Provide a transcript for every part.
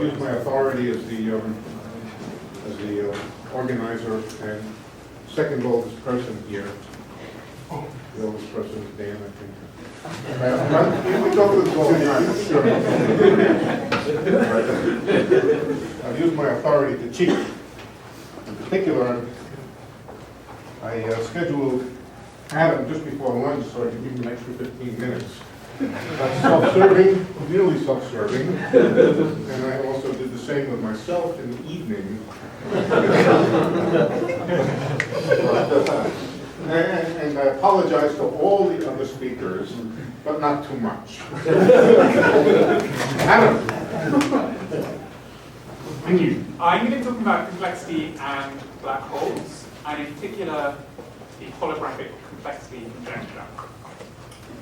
I'll use my authority as the organizer and second oldest person here. The oldest person is Dan, I think. We go with all I've used my authority to cheat. In particular, I scheduled Adam just before lunch so I could give him an extra 15 minutes. That's self-serving, nearly self-serving, and I also did the same with myself in the evening. And I apologize to all the other speakers, but not too much. Adam. Thank you. I'm going to be talking about complexity and black holes, and in particular, the holographic complexity conjecture.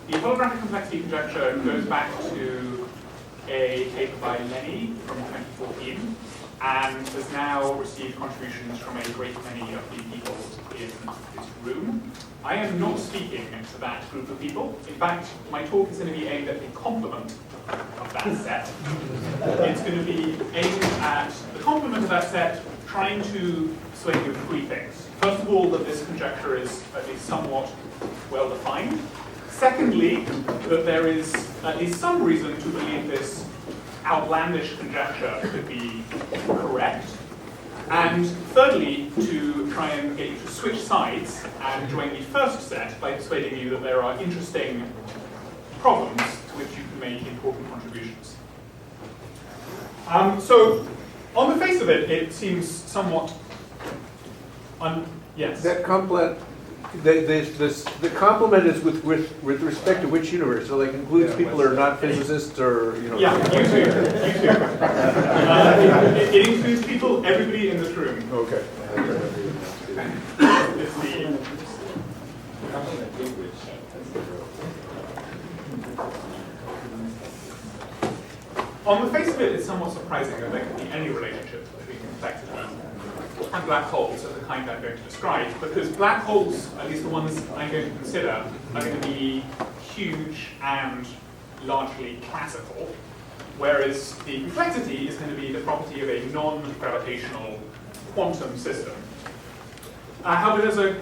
The holographic complexity conjecture goes back to a paper by Lenny from 2014, and has now received contributions from a great many of the people in this room. I am not speaking to that group of people. In fact, my talk is going to be aimed at the complement of that set. It's going to be aimed at the complement of that set, trying to persuade you of three things. First of all, that this conjecture is at least somewhat well-defined. Secondly, that there is at least some reason to believe this outlandish conjecture could be correct. And thirdly, to try and get you to switch sides and join the first set by persuading you that there are interesting problems to which you can make important contributions. So, on the face of it, it seems somewhat yes? That complement, the complement is with respect to which universe? So like includes people who are not physicists or, you know. Yeah, you too. It includes people, everybody in this room. Okay. On the face of it, it's somewhat surprising that there can be any relationship between complexity and black holes of the kind I'm going to describe, because black holes, at least the ones I'm going to consider, are going to be huge and largely classical, whereas the complexity is going to be the property of a non-gravitational quantum system. However, there's a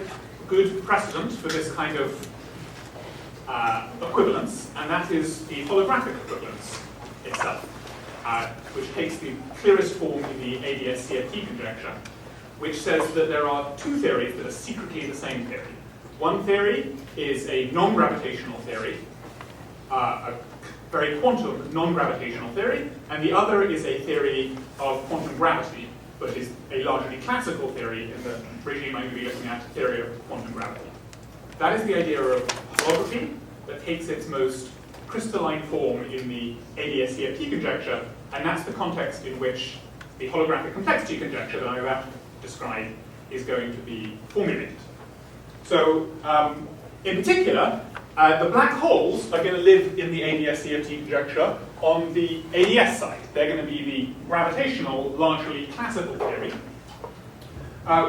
good precedent for this kind of equivalence, and that is the holographic equivalence itself, which takes the clearest form in the ADS-CFT conjecture, which says that there are two theories that are secretly the same theory. One theory is a non-gravitational theory, a very quantum non-gravitational theory, and the other is a theory of quantum gravity, but is a largely classical theory in the regime I'm going to be looking at, theory of quantum gravity. That is the idea of holography that takes its most crystalline form in the ADS-CFT conjecture, and that's the context in which the holographic complexity conjecture that I'm about to describe is going to be formulated. So, in particular, the black holes are going to live in the ADS-CFT conjecture on the ADS side. They're going to be the gravitational, largely classical theory,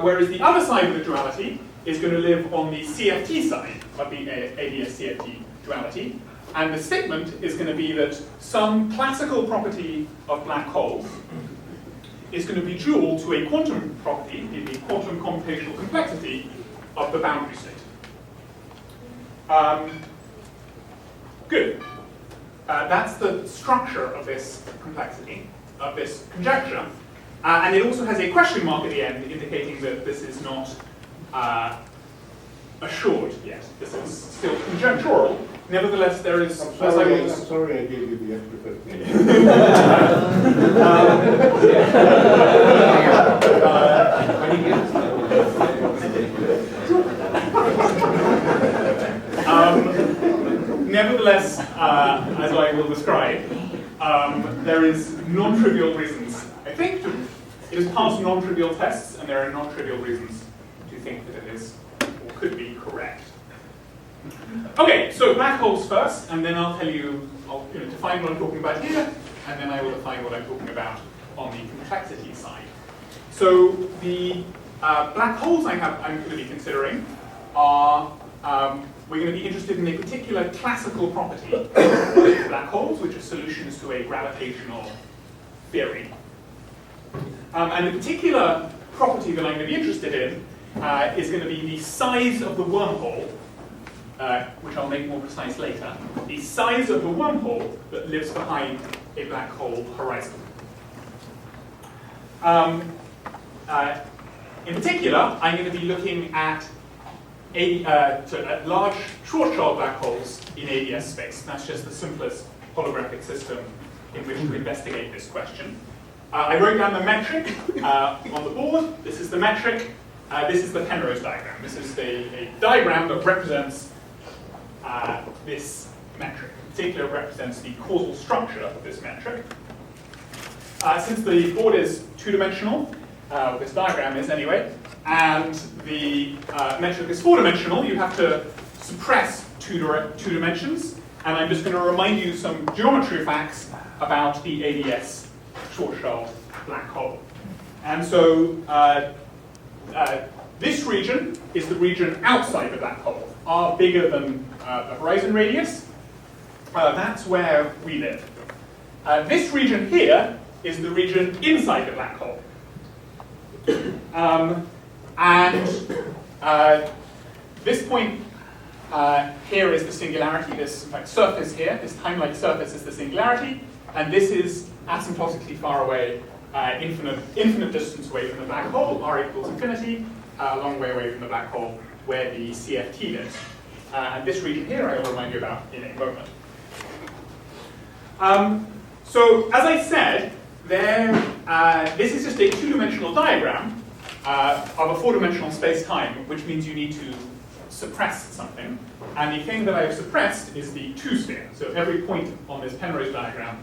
whereas the other side of the duality is going to live on the CFT side of the ADS-CFT duality, and the statement is going to be that some classical property of black holes is going to be dual to a quantum property in the quantum computational complexity of the boundary state. Good. That's the structure of this complexity, of this conjecture. And it also has a question mark at the end indicating that this is not assured yet. This is still conjectural. Nevertheless, there is... I'm sorry I gave you the extra 15. Nevertheless, as I will describe, there is non-trivial reasons, I think, it is past non-trivial tests, and there are non-trivial reasons to think that it is, or could be, correct. Okay, so black holes first, and then I'll tell you, I'll define what I'm talking about here, and then I will define what I'm talking about on the complexity side. So the black holes I'm going to be considering are, we're going to be interested in a particular classical property of black holes, which are solutions to a gravitational theory. And the particular property that I'm going to be interested in is going to be the size of the wormhole, which I'll make more precise later, the size of the wormhole that lives behind a black hole horizon. In particular, I'm going to be looking at large Schwarzschild black holes in ADS space. That's just the simplest holographic system in which to investigate this question. I wrote down the metric on the board. This is the metric. This is the Penrose diagram. This is a diagram that represents this metric. In particular, it represents the causal structure of this metric. Since the board is two-dimensional, this diagram is anyway, and the metric is four-dimensional, you have to suppress two dimensions. And I'm just going to remind you some geometry facts about the ADS Schwarzschild black hole. And so this region is the region outside the black hole, r bigger than the horizon radius. That's where we live. This region here is the region inside the black hole. This point here is the singularity. This, in fact, surface here, this time-like surface is the singularity, and this is asymptotically far away, infinite distance away from the black hole, r equals infinity, a long way away from the black hole, where the CFT lives. And this region here I will remind you about in a moment. So, as I said, this is just a two-dimensional diagram of a four-dimensional space-time, which means you need to suppress something. And the thing that I've suppressed is the two-sphere. So every point on this Penrose diagram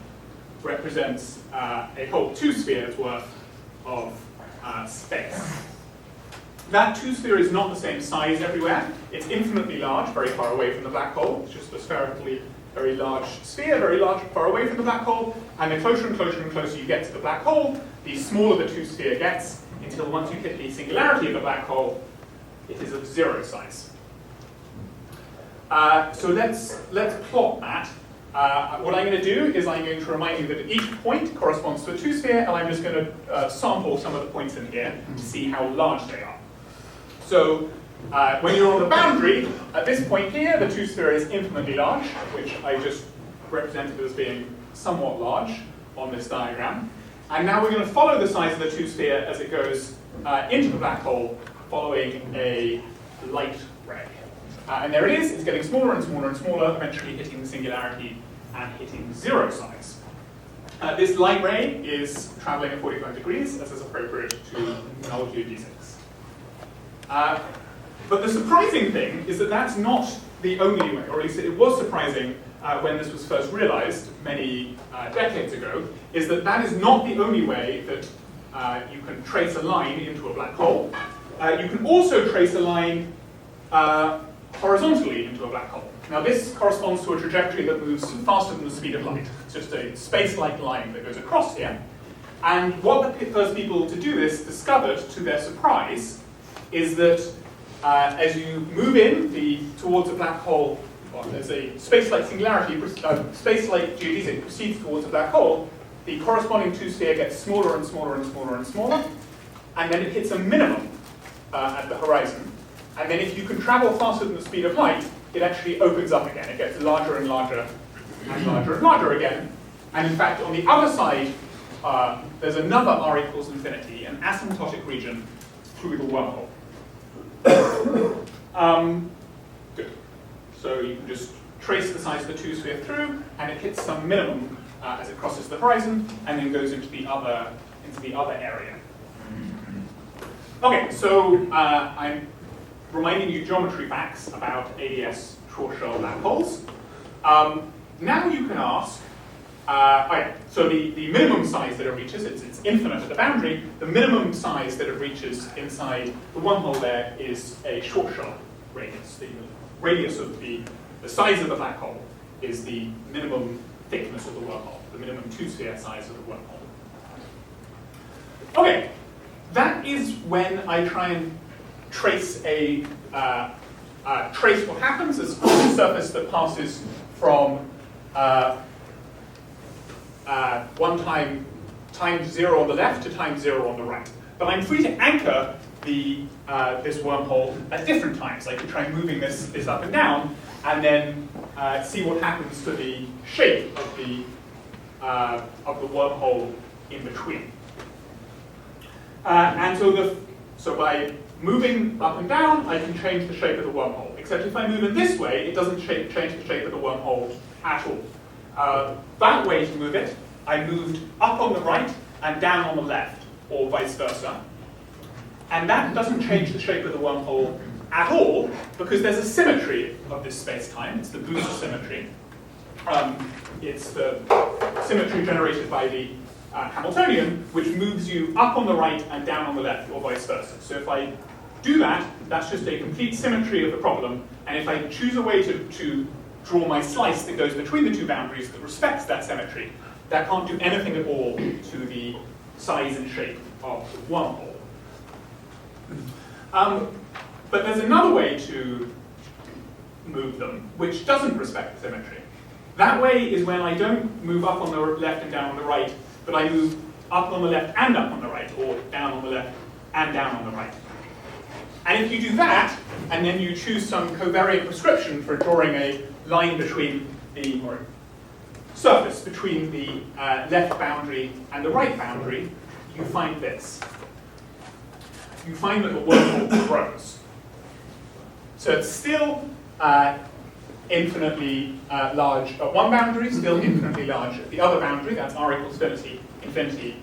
represents a whole two spheres worth of space. That two-sphere is not the same size everywhere. It's infinitely large, very far away from the black hole. It's just a spherically very large sphere, very large, far away from the black hole. And the closer and closer and closer you get to the black hole, the smaller the two-sphere gets, until once you hit the singularity of the black hole, it is of zero size. So let's plot that. What I'm going to do is I'm going to remind you that each point corresponds to a two-sphere, and I'm just going to sample some of the points in here to see how large they are. So when you're on the boundary, at this point here, the two-sphere is infinitely large, which I just represented as being somewhat large on this diagram. And now we're going to follow the size of the two-sphere as it goes into the black hole, following a light ray. And there it is, it's getting smaller and smaller and smaller, eventually hitting the singularity and hitting zero size. This light ray is traveling at 45 degrees, as is appropriate to null geodesics. But the surprising thing is that that's not the only way, or at least it was surprising when this was first realized many decades ago, is that that is not the only way that you can trace a line into a black hole. You can also trace a line horizontally into a black hole. Now this corresponds to a trajectory that moves faster than the speed of light. It's just a space-like line that goes across here. And what the first people to do this discovered, to their surprise, is that as you move in towards a black hole, as a space-like singularity, space-like geodesic proceeds towards a black hole, the corresponding two-sphere gets smaller and smaller and smaller and smaller, and then it hits a minimum at the horizon. And then if you can travel faster than the speed of light, it actually opens up again. It gets larger and larger and larger and larger again. And in fact, on the other side, there's another r equals infinity, an asymptotic region through the wormhole. Good. So you can just trace the size of the two-sphere through, and it hits some minimum as it crosses the horizon, and then goes into the other area. Okay, so I'm reminding you geometry facts about ADS Schwarzschild black holes. Now you can ask, so the minimum size that it reaches, it's infinite at the boundary, the minimum size that it reaches inside the wormhole there is a Schwarzschild radius. The radius of the size of the black hole is the minimum thickness of the wormhole, the minimum two-sphere size of the wormhole. Okay, that is when I try and trace trace what happens as a surface that passes from one time times 0 on the left to times 0 on the right. But I'm free to anchor this wormhole at different times. I could try moving this up and down, and then see what happens to the shape of the wormhole in between. And so by moving up and down, I can change the shape of the wormhole. Except if I move it this way, it doesn't change the shape of the wormhole at all. That way to move it, I moved up on the right and down on the left, or vice versa. And that doesn't change the shape of the wormhole at all, because there's a symmetry of this space-time. It's the boost symmetry. It's the symmetry generated by the Hamiltonian, which moves you up on the right and down on the left, or vice versa. So if I do that, that's just a complete symmetry of the problem. And if I choose a way to draw my slice that goes between the two boundaries that respects that symmetry, that can't do anything at all to the size and shape of the wormhole. But there's another way to move them, which doesn't respect the symmetry. That way is when I don't move up on the left and down on the right, but I move up on the left and up on the right, or down on the left and down on the right. And if you do that, and then you choose some covariant prescription for drawing a line between the, or surface between the left boundary and the right boundary, you find this. You find that the wormhole grows. So it's still infinitely large at one boundary, still infinitely large at the other boundary. That's r equals infinity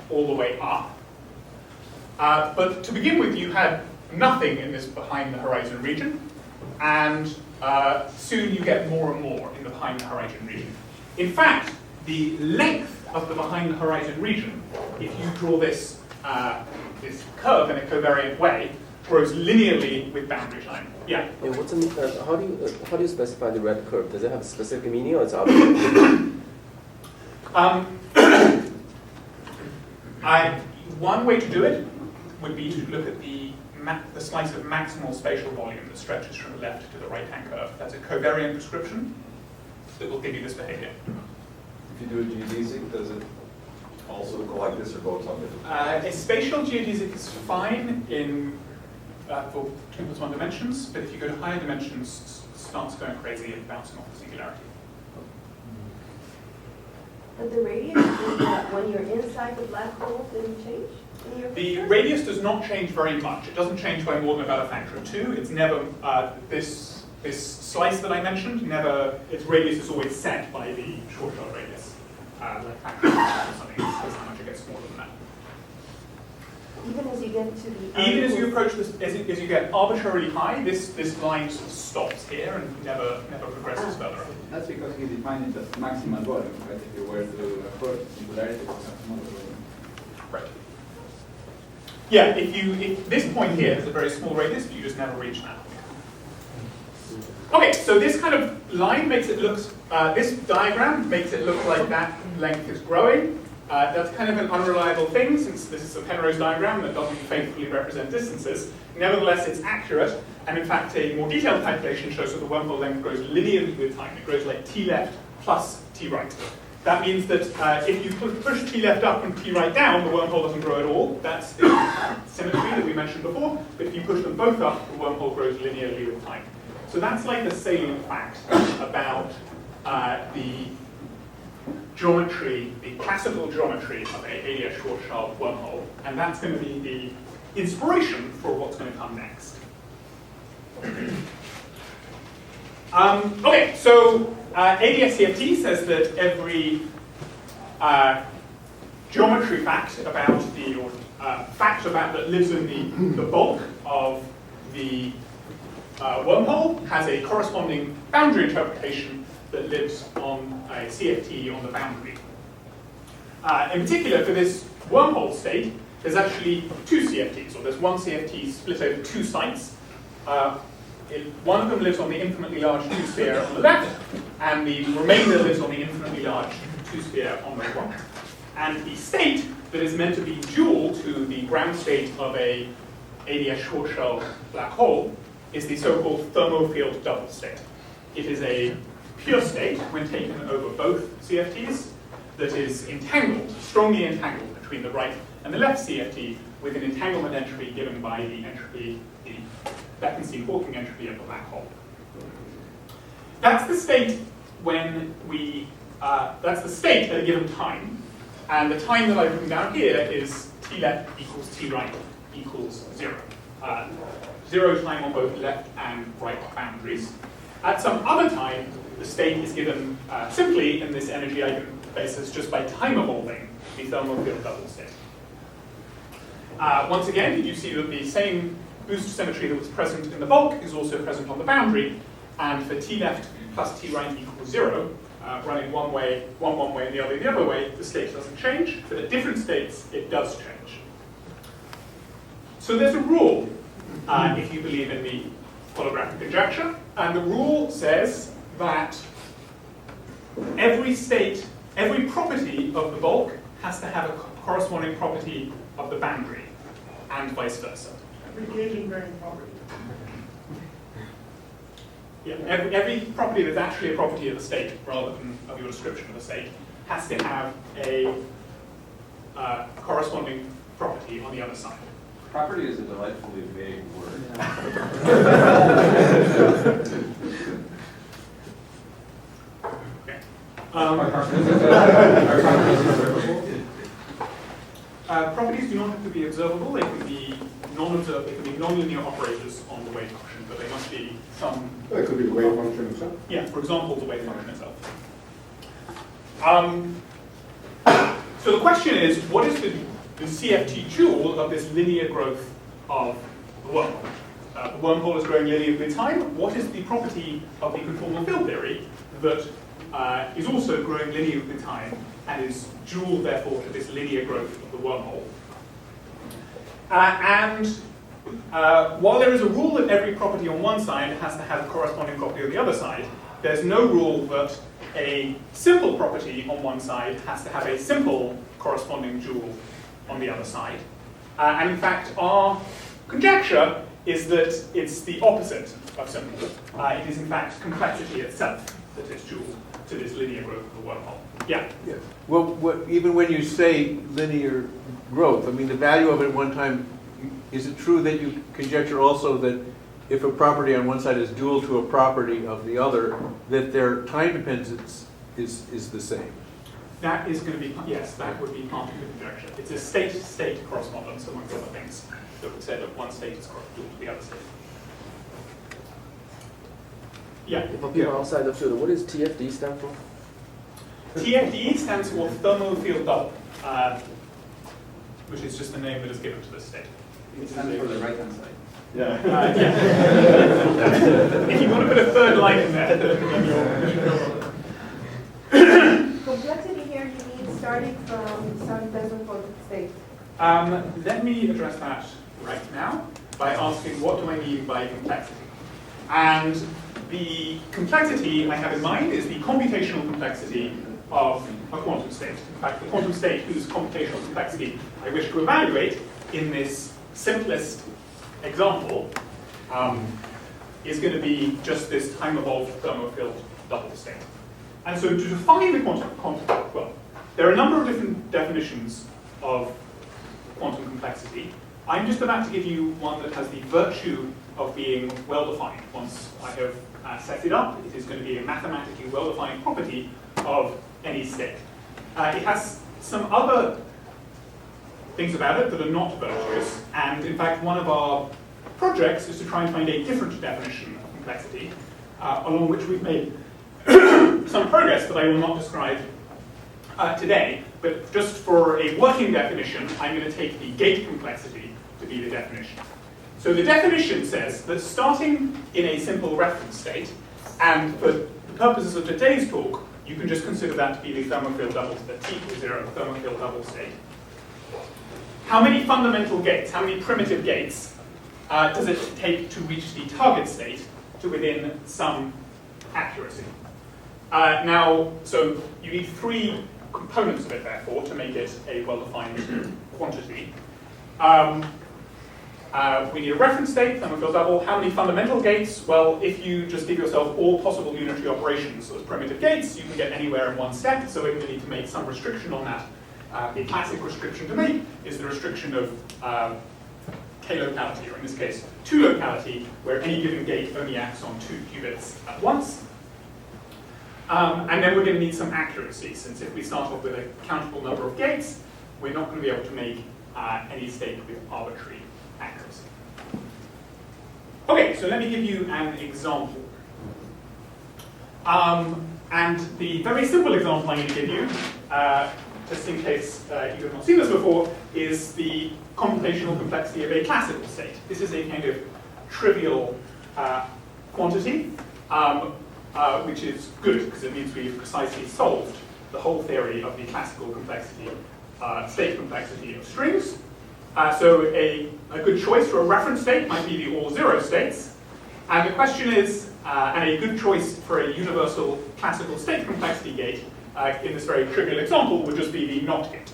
all the way up. But to begin with, you had nothing in this behind the horizon region, and soon you get more and more in the behind the horizon region. In fact, the length of the behind the horizon region, if you draw this curve in a covariant way, grows linearly with boundary time. Yeah. And how do you specify the red curve? Does it have a specific meaning, or it's arbitrary? One way to do it would be to look at the slice of maximal spatial volume that stretches from the left to the right-hand curve. That's a covariant prescription that will give you this behavior. If you do a geodesic, does it also go like this, or go on different? A spatial geodesic is fine in for 2+1 dimensions, but if you go to higher dimensions, it starts going crazy and bouncing off the singularity. But the radius, when you're inside the black hole, didn't change? The radius does not change very much. It doesn't change by more than about a factor of 2. It's never, this slice that I mentioned, its radius is always set by the Schwarzschild radius. Like factor of 2 or something, that's how much it gets smaller than that. Even as you get to the... Even as you approach this, as you get arbitrarily high, this line sort of stops here and never progresses further up. That's because he defined it as maximal volume, right? If you were to approach singularity, it's maximal volume. Right. Yeah, if this point here is a very small radius, you just never reach that. Okay, so this kind of line makes it look, this diagram makes it look like that length is growing. That's kind of an unreliable thing, since this is a Penrose diagram that doesn't faithfully represent distances. Nevertheless, it's accurate, and in fact, a more detailed calculation shows that the wormhole length grows linearly with time. It grows like t left plus t right. That means that if you push t left up and t right down, the wormhole doesn't grow at all. That's the symmetry that we mentioned before. But if you push them both up, the wormhole grows linearly with time. So that's like the salient fact about the geometry, the classical geometry of a ADS-Schwarzschild wormhole, and that's going to be the inspiration for what's going to come next. Okay, so ADS-CFT says that every geometry fact about fact about that lives in the bulk of the wormhole has a corresponding boundary interpretation that lives on a CFT on the boundary. In particular, for this wormhole state, there's actually two CFTs, or there's one CFT split over two sites. One of them lives on the infinitely large 2-sphere on the left, and the remainder lives on the infinitely large 2-sphere on the right. And the state that is meant to be dual to the ground state of a ADS-Schwarzschild black hole is the so-called thermofield double state. It is a pure state when taken over both CFTs, that is entangled, strongly entangled between the right and the left CFT with an entanglement entropy given by the entropy, the Bekenstein-Hawking entropy of the black hole. That's the state when we, that's the state at a given time, and the time that I've written down here is t left equals t right equals 0. 0 time on both left and right boundaries. At some other time, the state is given simply in this energy eigenbasis just by time evolving the thermal field double state. Once again, you see that the same boost symmetry that was present in the bulk is also present on the boundary, and for t left plus t right equals 0, running one way and the other way, the state doesn't change, but at different states, it does change. So there's a rule, if you believe in the holographic conjecture, and the rule says that every state, every property of the bulk has to have a corresponding property of the boundary, and vice versa. Every gauge-invariant property. Yeah, every property that's actually a property of the state, rather than of your description of the state, has to have a corresponding property on the other side. Property is a delightfully vague word. Okay. Are Properties do not have to be observable. They can be non-observable. They can be non-linear operators on the wave function, but they must be some. Well, it could be the wave function itself. Yeah, for example, the wave function itself. So the question is, what is the CFT joule of this linear growth of the wormhole? The wormhole is growing linearly with time. What is the property of the conformal field theory that is also growing linearly with time and is joule, therefore, to this linear growth of the wormhole? While there is a rule that every property on one side has to have a corresponding property on the other side, there's no rule that a simple property on one side has to have a simple corresponding joule on the other side. And in fact, our conjecture is that it's the opposite of simple. It is in fact complexity itself that is joule to this linear growth of the wormhole. Yeah? Yeah. Well, even when you say linear growth, I mean, the value of it at one time, is it true that you conjecture also that if a property on one side is dual to a property of the other, that their time dependence is the same? That is going to be, yes, that would be part of the conjecture. It's a state-to-state correspondence, amongst other things, that would say that one state is dual to the other state. Yeah? If appear outside the field, what does TFD stand for? TFD stands for thermal field double, which is just the name that is given to this state. It stands for the right-hand side. Yeah. If you want to put a third line in there, then Complexity here, you mean starting from some Besenfeld state. let me address that right now by asking what do I mean by complexity? And the complexity I have in mind is the computational complexity of a quantum state. In fact, the quantum state whose computational complexity I wish to evaluate in this simplest example is going to be just this time-evolved thermofield double state. And so to define the quantum, well, there are a number of different definitions of quantum complexity. I'm just about to give you one that has the virtue of being well-defined. Once I have set it up, it is going to be a mathematically well-defined property of any state. It has some other things about it that are not virtuous, and in fact one of our projects is to try and find a different definition of complexity, along which we've made some progress that I will not describe today, but just for a working definition, I'm going to take the gate complexity to be the definition. So the definition says that starting in a simple reference state, and for the purposes of today's talk, you can just consider that to be the thermofield double, the T equals 0 thermofield double state. How many fundamental gates, how many primitive gates does it take to reach the target state to within some accuracy? Now, so you need three components of it, therefore, to make it a well-defined quantity. We need a reference state, then we fill double. How many fundamental gates? Well, if you just give yourself all possible unitary operations as primitive gates, you can get anywhere in one step, so we're going to need to make some restriction on that. A classic restriction to make is the restriction of k-locality, or in this case, 2-locality, where any given gate only acts on 2 qubits at once. And then we're going to need some accuracy, since if we start off with a countable number of gates, we're not going to be able to make any state with arbitrary accuracy. Okay, so let me give you an example. And the very simple example I'm going to give you, just in case you have not seen this before, is the computational complexity of a classical state. This is a kind of trivial quantity, which is good because it means we've precisely solved the whole theory of the classical complexity, state complexity of strings. So a good choice for a reference state might be the all zero states. And the question is, and a good choice for a universal classical state complexity gate in this very trivial example would just be the not gate.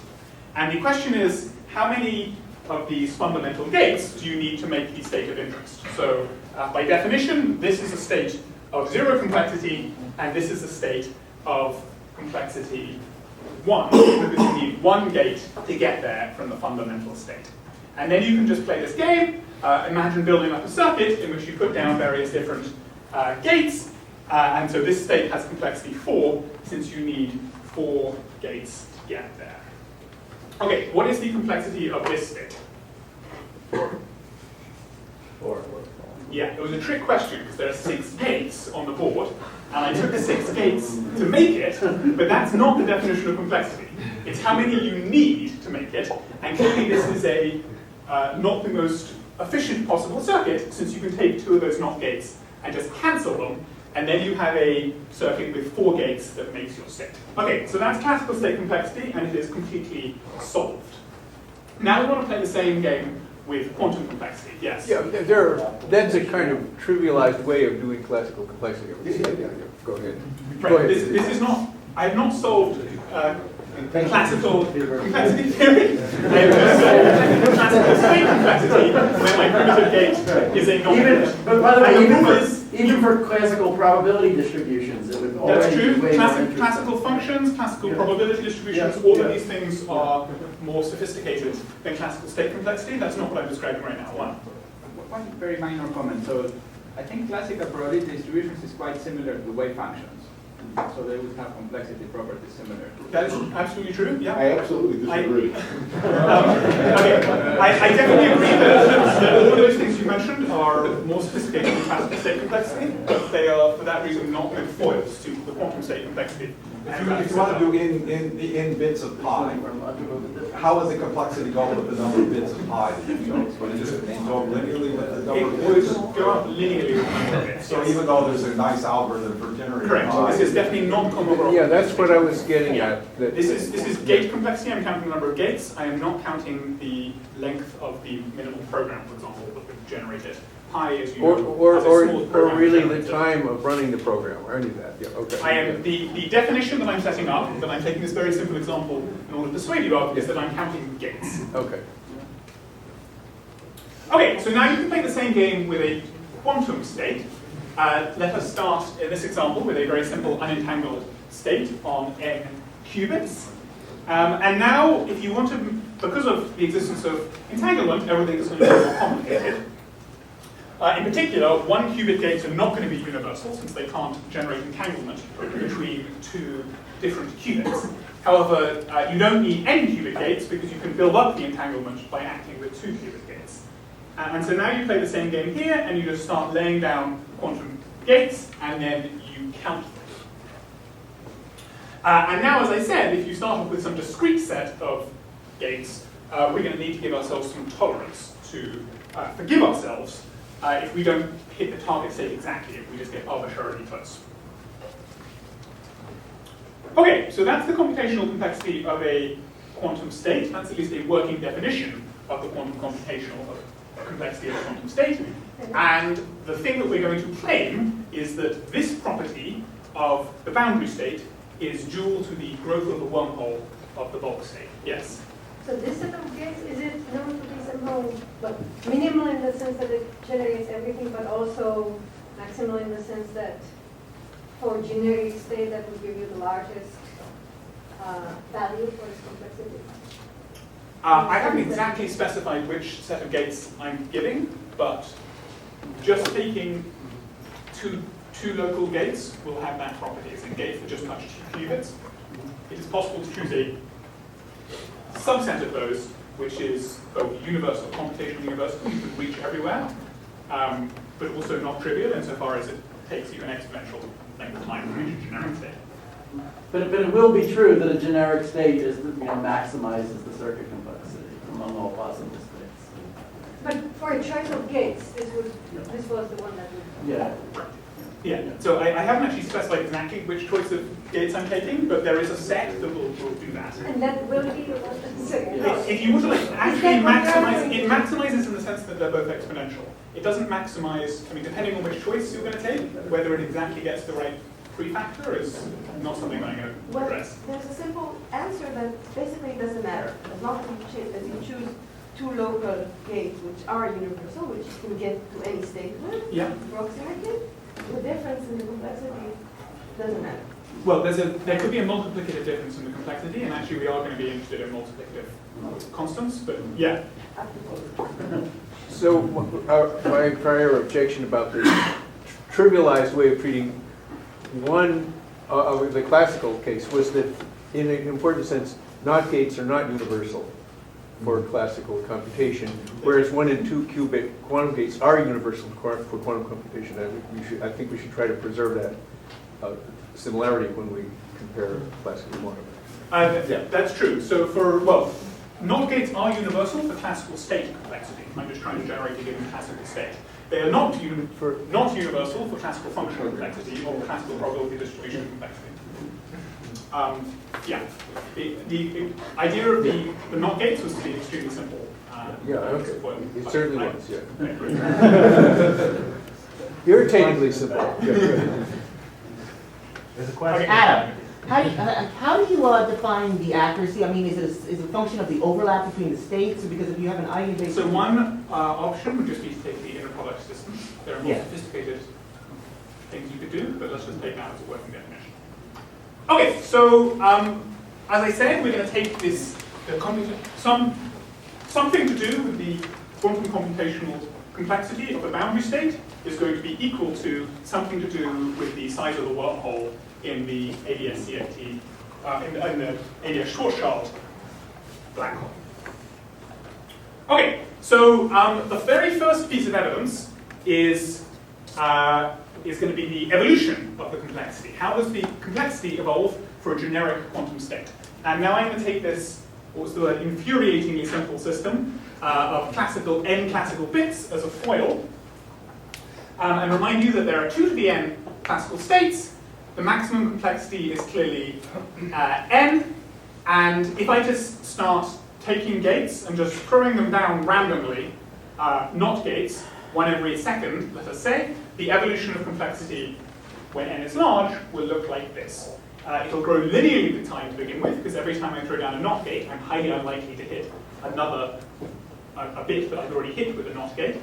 And the question is, how many of these fundamental gates do you need to make the state of interest? So by definition, this is a state of 0 complexity, and this is a state of complexity 1, because you need one gate to get there from the fundamental state. And then you can just play this game. Imagine building up a circuit in which you put down various different gates, and so this state has complexity 4, since you need 4 gates to get there. Okay, what is the complexity of this state? 4. Yeah, it was a trick question because there are 6 gates on the board, and I took 6 gates to make it, but that's not the definition of complexity. It's how many you need to make it, and clearly this is a not the most efficient possible circuit, since you can take 2 of those not gates and just cancel them, and then you have a circuit with 4 gates that makes your state. Okay, so that's classical state complexity, and it is completely solved. Now we want to play the same game with quantum complexity. Yes? Yeah, that's a kind of trivialized way of doing classical complexity. Go ahead. Right, this is not, I have not solved classical complexity theory. I have just solved classical state complexity when my primitive gate is a non-gate. But by the way, even for classical probability distributions, it would always That's true. be way more interesting. Classical functions, classical probability distributions, all of these things are more sophisticated than classical state complexity. That's not what I'm describing right now. One very minor comment. So I think classical probability distributions is quite similar to wave functions. So they would have complexity properties similar. That is absolutely true, yeah. I absolutely disagree. Okay, I definitely agree that all of those things you mentioned are more sophisticated than classical state complexity, but they are, for that reason, not good foils to the quantum state complexity. If you want to do in bits of pi, how would the complexity go with the number of bits of pi that you chose? Would it just go linearly with the number of It would bits? go up linearly with the number of bits. So even though there's a nice algorithm for generating Correct. pi, This is definitely non-common. Yeah, that's what I was getting at. That This is gate complexity. I'm counting the number of gates. I am not counting the length of the minimal program, for example, that would generate it. Pi, as you know, has a small or program really generator. the time of running the program, or any of that. Yeah, okay. I am the definition that I'm setting up, that I'm taking this very simple example in order to persuade you of, is that I'm counting gates. Okay. Okay, so now you can play the same game with a quantum state. Let us start in this example with a very simple unentangled state on n qubits. And now, if you want to, because of the existence of entanglement, everything is going to be more complicated. In particular, 1 qubit gates are not going to be universal, since they can't generate entanglement between 2 different qubits. However, you don't need n qubit gates, because you can build up the entanglement by acting with 2 qubit gates. And so now you play the same game here, and you just start laying down quantum gates, and then you count them. And now, as I said, if you start off with some discrete set of gates, we're going to need to give ourselves some tolerance to forgive ourselves if we don't hit the target state exactly, if we just get arbitrarily close. Okay, so that's the computational complexity of a quantum state. That's at least a working definition of the quantum computational complexity of a quantum state. And the thing that we're going to claim is that this property of the boundary state is dual to the growth of the wormhole of the bulk state. Yes? So this set of gates, is it known to be somehow, well, minimal in the sense that it generates everything, but also maximal in the sense that for generic state that would give you the largest value for its complexity? I haven't exactly specified which set of gates I'm giving, but just taking two local gates will have that property. It's a gate that just touch 2 qubits. It is possible to choose a subset of those, which is both universal, computational universal, you can reach everywhere, but also not trivial insofar as it takes you an exponential length of time to reach a generic state. But it will be true that a generic state is, maximizes the circuit complexity among all possible states. But for a choice of gates, this was the one that would. Yeah. Yeah, so I haven't actually specified exactly which choice of gates I'm taking, but there is a set that will do that. And that will be the one that's If you want to actually maximize, it maximizes in the sense that they're both exponential. It doesn't maximize, depending on which choice you're going to take, whether it exactly gets the right prefactor is not something that I'm going to address. There's a simple answer that basically doesn't matter. As long as you choose 2 local gates which are universal, which you can get to any state with, approximately, the difference in the complexity doesn't matter. Well, there could be a multiplicative difference in the complexity, and actually we are going to be interested in multiplicative constants, but yeah. So my prior objection about the trivialized way of treating one of the classical case was that in an important sense, NOT gates are not universal for classical computation, whereas 1 and 2 qubit quantum gates are universal for quantum computation. I think we should try to preserve that similarity when we compare classical quantum. That's true. So NOT gates are universal for classical state complexity. I'm just trying to generate a given classical state. They are not universal for classical functional complexity or classical probability distribution complexity. The idea of the NOT gates was to be extremely simple. Okay. It certainly was, yeah. Okay. Irritatingly simple. There's a question. Adam, how do you define the accuracy? Is it a function of the overlap between the states? Because if you have an eigenbase... So one option would just be to take the inner product distance. There are more sophisticated things you could do, but let's just take that as a working definition. Okay, so as I said, we're going to take something to do with the quantum computational complexity of the boundary state is going to be equal to something to do with the size of the wormhole in the ADS-CFT, in the ADS-Schwarzschild black hole. Okay, so the very first piece of evidence is going to be the evolution of the complexity. How does the complexity evolve for a generic quantum state? And now I'm going to take this, what's the word, infuriatingly simple system of n classical bits as a foil, and remind you that there are 2 to the n classical states. The maximum complexity is clearly n, and if I just start taking gates and just throwing them down randomly, NOT gates, 1 every second, let us say, the evolution of complexity when n is large will look like this. It'll grow linearly with time to begin with, because every time I throw down a NOT gate, I'm highly unlikely to hit a bit that I've already hit with a NOT gate.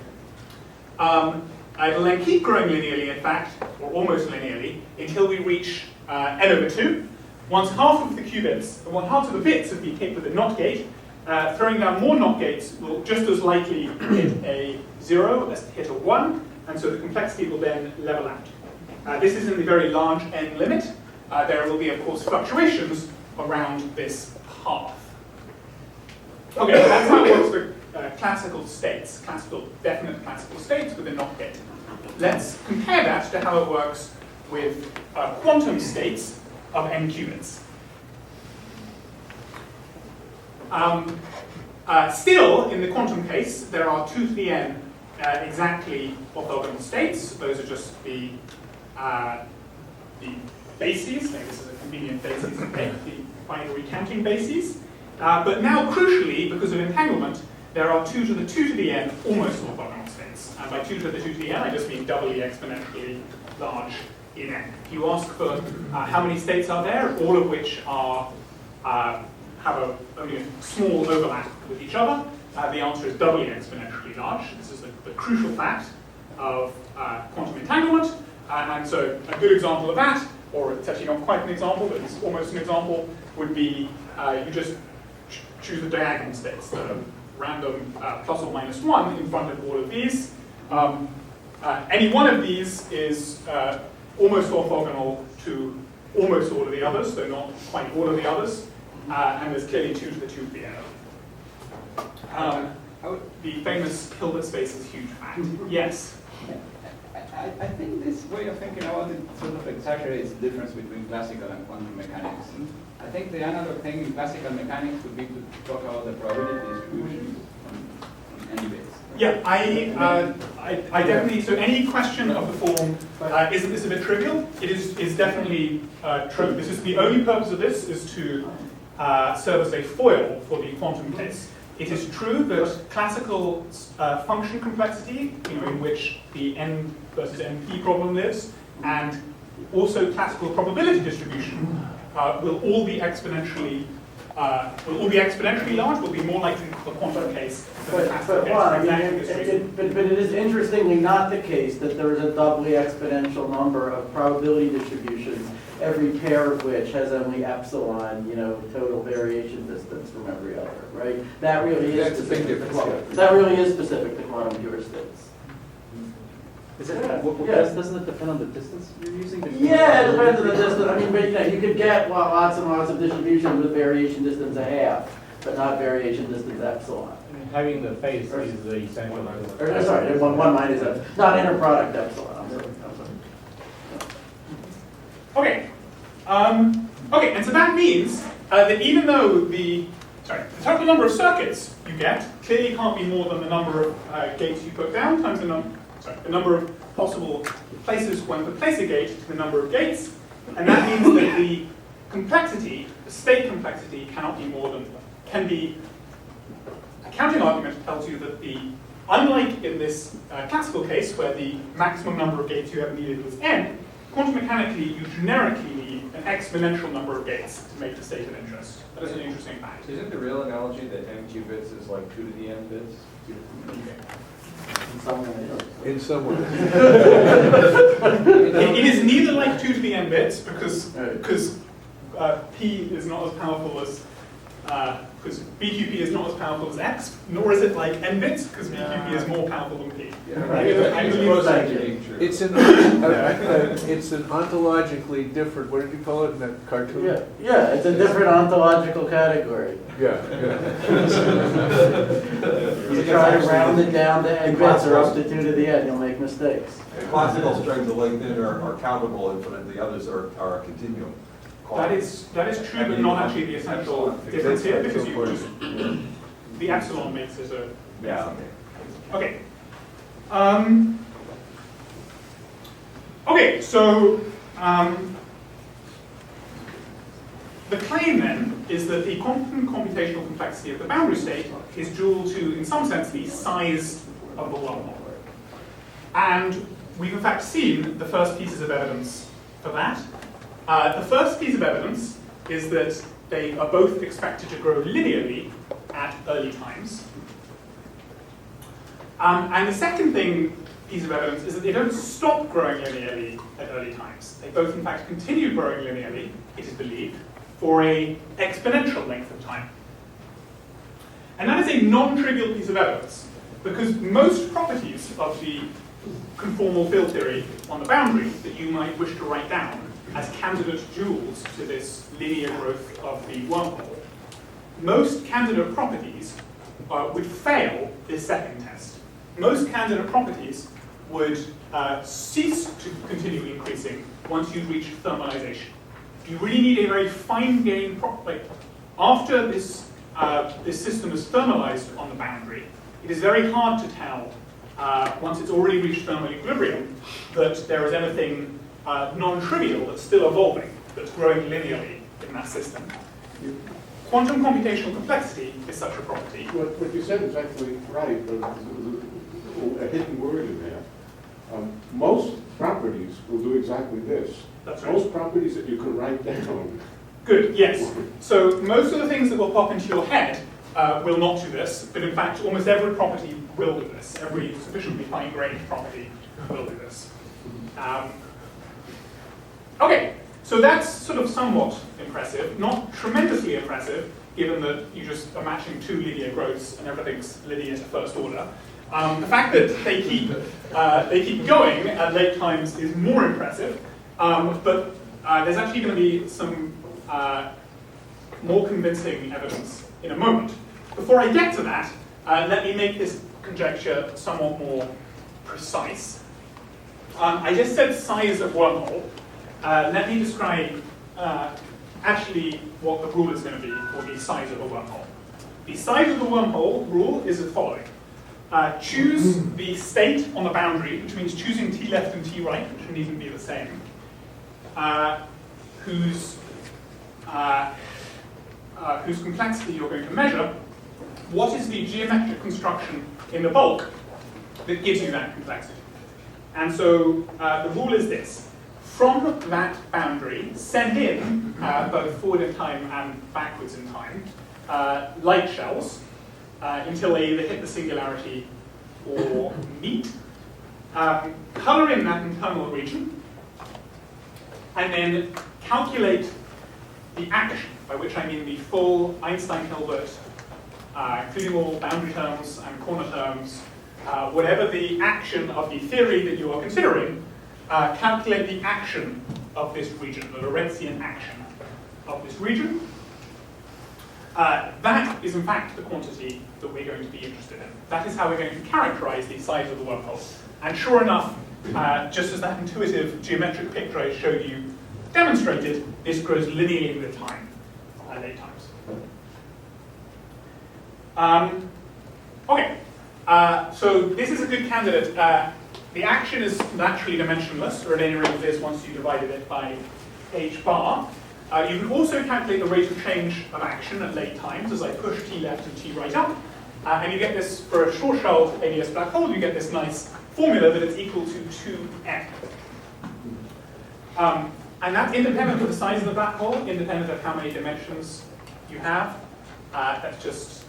It'll then keep growing linearly, in fact, or almost linearly, until we reach n over 2. Once half of the bits have been hit with a NOT gate, throwing down more NOT gates will just as likely hit a 0 as to hit a 1, and so the complexity will then level out. This is in the very large n limit. There will be, of course, fluctuations around this half. Okay, that's how it works for classical states, definite classical states with a NOT gate. Let's compare that to how it works with quantum states of n qubits. Still, in the quantum case, there are 2 to the n exactly orthogonal states. Those are just the bases. This is a convenient basis to take, the binary counting bases. But now, crucially, because of entanglement, there are 2 to the 2 to the n almost orthogonal states. And by 2 to the 2 to the n, I just mean doubly exponentially large in n. If you ask for how many states are there, all of which are, how have only a small overlap with each other, the answer is doubly exponentially large. This is the crucial fact of quantum entanglement. And so a good example of that, or it's actually not quite an example, but it's almost an example, would be you just choose the diagonal states, the random plus or minus 1 in front of all of these. Any one of these is almost orthogonal to almost all of the others, though not quite all of the others, and there's clearly 2 to the 2p error. The famous Hilbert space is huge fact. Yes? I think this way of thinking about it sort of exaggerates the difference between classical and quantum mechanics. I think the analog thing in classical mechanics would be to talk about the probability distribution on any base. Yeah, I definitely, so any question of the form, isn't this a bit trivial? It is definitely true. This is the only purpose of this is to serve as a foil for the quantum case. It is true that classical function complexity, in which the n versus np problem lives, and also classical probability distribution will all be exponentially large, will be more likely the quantum case than the classical case. Well, I mean, Exactly this reason. but it is interestingly not the case that there is a doubly exponential number of probability distributions, every pair of which has only epsilon, total variation distance from every other, right? That really is That's a big specific to difference, quantum. yeah. That really is specific to quantum pure states. Doesn't it depend on the distance you're using? Yeah, it depends on the distance. I mean, but you could get lots and lots of distributions with variation distance a half, but not variation distance epsilon. Having the face is the essential. Or, sorry, one minus epsilon, not inner product epsilon. I'm sorry. Okay. Okay, and so that means that even though the total number of circuits you get clearly can't be more than the number of gates you put down times the number of possible places one could place a gate to the number of gates, and that means that the complexity, the state complexity, cannot be more than, can be, a counting argument tells you that unlike in this classical case where the maximum number of gates you ever needed was n, quantum mechanically you generically need an exponential number of gates to make the state of interest. That is an interesting fact. Isn't the real analogy that n qubits is like 2 to the n bits? In some way. It is neither like 2 to the n bits because p is not as powerful as because BQP is not as powerful as x, nor is it like n bits because BQP is more powerful than p. It's an ontologically different. What did you call it in that cartoon? Yeah, it's a different ontological category. Yeah. You try to round it down to n bits or up to 2 to the n, you'll make mistakes. Classical strings of length are countable infinite, the others are a continuum. That is true, but not actually the essential difference here because you just, the epsilon makes it a okay. Okay, so the claim then is that the quantum computational complexity of the boundary state is dual to, in some sense, the size of the wormhole. And we've in fact seen the first pieces of evidence for that. The first piece of evidence is that they are both expected to grow linearly at early times. And the second piece of evidence is that they don't stop growing linearly at early times. They both, in fact, continue growing linearly, it is believed, for an exponential length of time. And that is a non-trivial piece of evidence, because most properties of the conformal field theory on the boundary that you might wish to write down as candidate duals to this linear growth of the wormhole, most candidate properties would fail this second test. Most candidate properties would cease to continue increasing once you reach thermalization. You really need a very fine-grained property. After this system is thermalized on the boundary, it is very hard to tell, once it's already reached thermal equilibrium, that there is anything non-trivial that's still evolving, that's growing linearly in that system. Quantum computational complexity is such a property. What you said is actually right, but there's a hidden word in there. Most properties will do exactly this. That's right. Most properties that you can write down Good, yes. So most of the things that will pop into your head will not do this, but in fact almost every property will do this. Every sufficiently fine-grained property will do this. Okay, so that's sort of somewhat impressive, not tremendously impressive, given that you just are matching two linear growths and everything's linear to first order. The fact that they keep going at late times is more impressive, but there's actually going to be some more convincing evidence in a moment. Before I get to that, let me make this conjecture somewhat more precise. I just said size of wormhole. Let me describe actually what the rule is going to be for the size of a wormhole. The size of the wormhole rule is the following. Choose the state on the boundary, which means choosing t left and t right, which needn't be the same, whose complexity you're going to measure. What is the geometric construction in the bulk that gives you that complexity? And so the rule is this. From that boundary, send in, both forward in time and backwards in time, light shells until they either hit the singularity or meet. Color in that internal region, and then calculate the action, by which I mean the full Einstein-Hilbert, including all boundary terms and corner terms, whatever the action of the theory that you are considering, calculate the action of this region, the Lorentzian action of this region. That is in fact the quantity that we're going to be interested in. That is how we're going to characterize the size of the wormhole. And sure enough, just as that intuitive geometric picture I showed you demonstrated, this grows linearly with time, at late times. Okay, so this is a good candidate. The action is naturally dimensionless, or at any rate it is once you divided it by h bar. You can also calculate the rate of change of action at late times as I push t left and t right up. And you get this, for a short-shelled ADS black hole, you get this nice formula that it's equal to 2n. And that's independent of the size of the black hole, independent of how many dimensions you have. That's just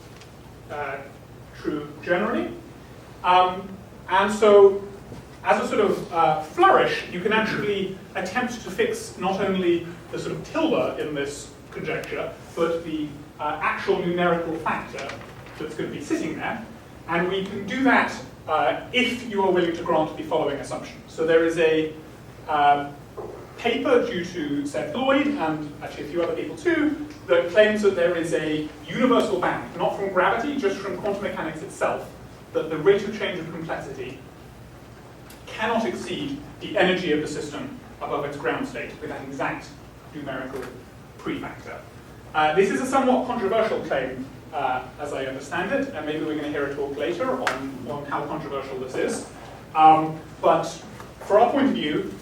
true generally. And so, as a sort of flourish, you can actually attempt to fix not only the sort of tilde in this conjecture, but the actual numerical factor that's going to be sitting there. And we can do that if you are willing to grant the following assumption. So there is a paper due to Seth Lloyd, and actually a few other people too, that claims that there is a universal bound, not from gravity, just from quantum mechanics itself, that the rate of change of complexity cannot exceed the energy of the system above its ground state with that exact numerical prefactor. This is a somewhat controversial claim, as I understand it, and maybe we're going to hear a talk later on how controversial this is. But for our point of view,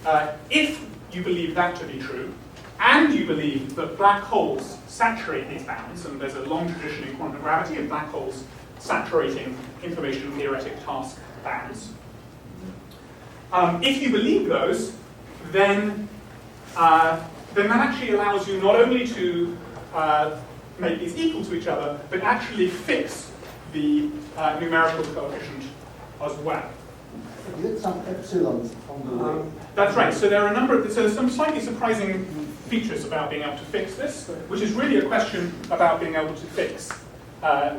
if you believe that to be true, and you believe that black holes saturate these bounds, and there's a long tradition in quantum gravity of black holes saturating information theoretic task bounds. If you believe those, then that actually allows you not only to make these equal to each other, but actually fix the numerical coefficient as well. Is it some epsilons on the way? That's right. So there are a number of, so there's some slightly surprising features about being able to fix this, which is really a question about being able to fix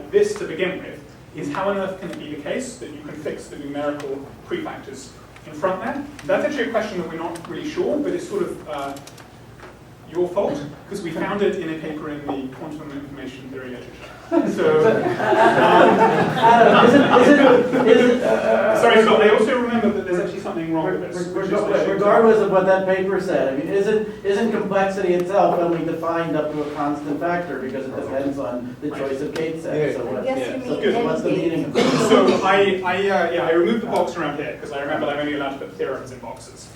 this to begin with, is how on earth can it be the case that you can fix the numerical prefactors in front there? That's actually a question that we're not really sure, but it's sort of your fault, because we found it in a paper in the quantum information theory literature. So, sorry, Scott, I also remember that there's actually something wrong with this. Regardless of what that paper said, I mean, isn't complexity itself only defined up to a constant factor because it depends on the choice of gate set? So what's the meaning of that? So I removed the box around here because I remembered I'm only allowed to put theorems in boxes.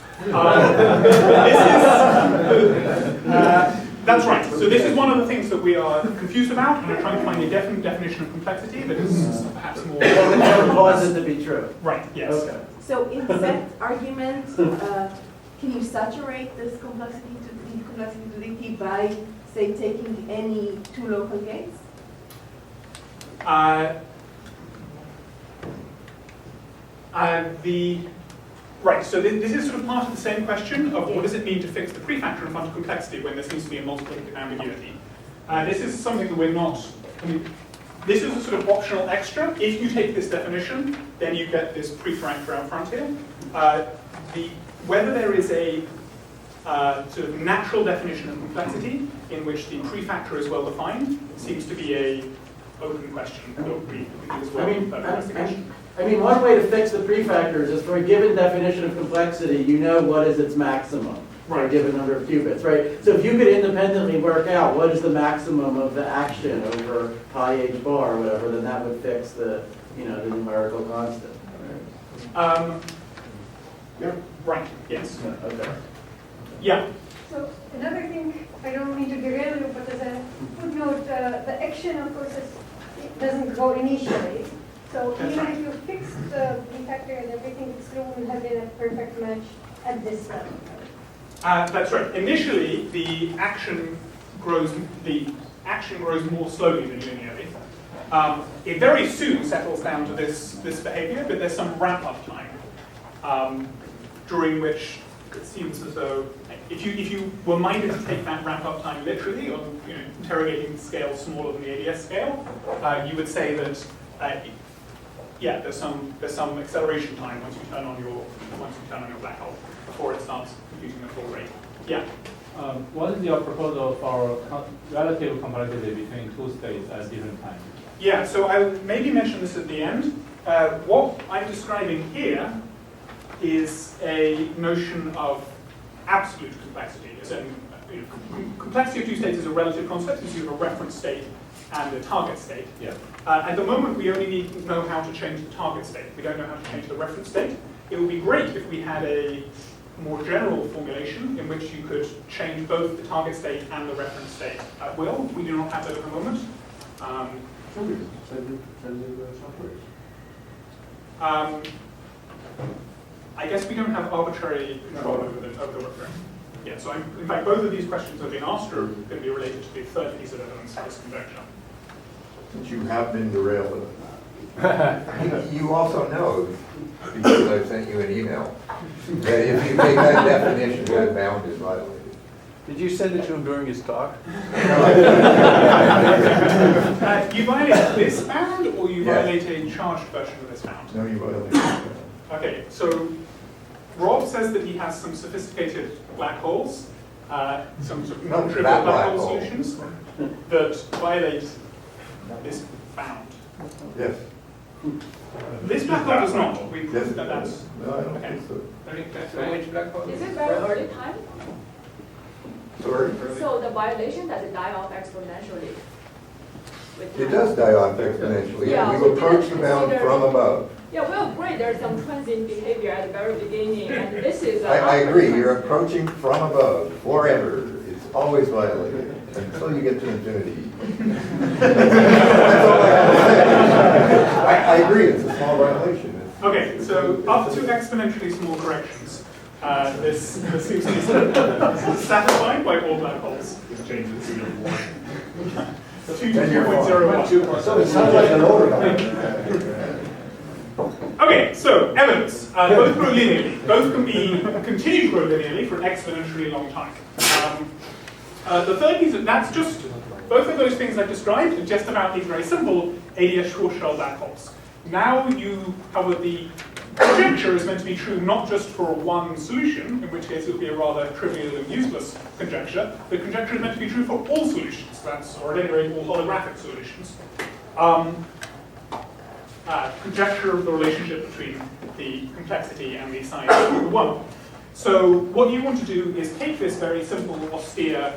That's right. So this is one of the things that we are confused about. We're trying to find a definite definition of complexity that is perhaps more. Cause it to be true. Right. Yes. Okay. So in set argument, can you saturate this complexity to dt by say, taking any two local gates? Right, so this is sort of part of the same question of what does it mean to fix the prefactor in front of complexity when there seems to be a multiplicative ambiguity. This is something that we're not, I mean, this is a sort of optional extra. If you take this definition, then you get this prefactor out front here. Whether there is a sort of natural definition of complexity in which the prefactor is well defined seems to be a open question that we do as well. I mean, one way to fix the prefactors is for a given definition of complexity, you know what is its maximum for a given number of qubits, right? So if you could independently work out what is the maximum of the action over pi h bar or whatever, then that would fix the, the numerical constant. Yeah. Right, yes. Okay. Yeah. So another thing, I don't mean to derail you, but as a footnote, the action, of course, it doesn't go initially. So even if you fix the prefactor and everything, it still wouldn't have been a perfect match at this level. That's right. Initially, the action grows more slowly than linearly. It very soon settles down to this behavior, but there's some ramp-up time during which it seems as though if you were minded to take that ramp-up time literally, on interrogating scales smaller than the ADS scale, you would say that there's some acceleration time once you turn on your black hole before it starts computing the full rate. Yeah. What is your proposal for relative complexity between two states at different times? Yeah. So I will maybe mention this at the end. What I'm describing here is a notion of absolute complexity. As in, complexity of two states is a relative concept. You have a reference state and a target state. Yeah. At the moment, we only need to know how to change the target state. We don't know how to change the reference state. It would be great if we had a more general formulation in which you could change both the target state and the reference state at will. We do not have that at the moment. I guess we don't have arbitrary control over the reference. Yeah, so in fact, both of these questions have been asked are going to be related to the third piece of evidence for this conjecture. Since you have been derailed, you also know, because I sent you an email, that if you take that definition, that bound is violated. Did you send it to him during his talk? You violate this bound, or you violate a charged version of this bound? No, you violate. Okay, so Rob says that he has some sophisticated black holes, some sort of non-trivial black hole solutions that violate this bound. Yes. This black hole does not. We proved that that's. No, I don't okay. think so. Which black hole? Is it very early time? Sorry? So the violation does it die off exponentially? It does die off exponentially. Yeah, You approach the bound from above. Yeah, well, great. There's some transient behavior at the very beginning, and this is. I agree. You're approaching from above forever. It's always violated until you get to infinity. That's all I have to say. I agree. It's a small violation. Okay, so up to exponentially small corrections, this seems to be satisfied by all black holes. Just change it to 1. 2.01. So it sounds like an overlap. Okay, so evidence. Both grow linearly. Both can continue to grow linearly for an exponentially long time. The third piece, that's just, both of those things I've described are just about these very simple ADS Schwarzschild black holes. Now you cover the conjecture is meant to be true not just for one solution, in which case it would be a rather trivial and useless conjecture. The conjecture is meant to be true for all solutions, or at any rate all holographic solutions. Conjecture of the relationship between the complexity and the size of the one. So what you want to do is take this very simple, austere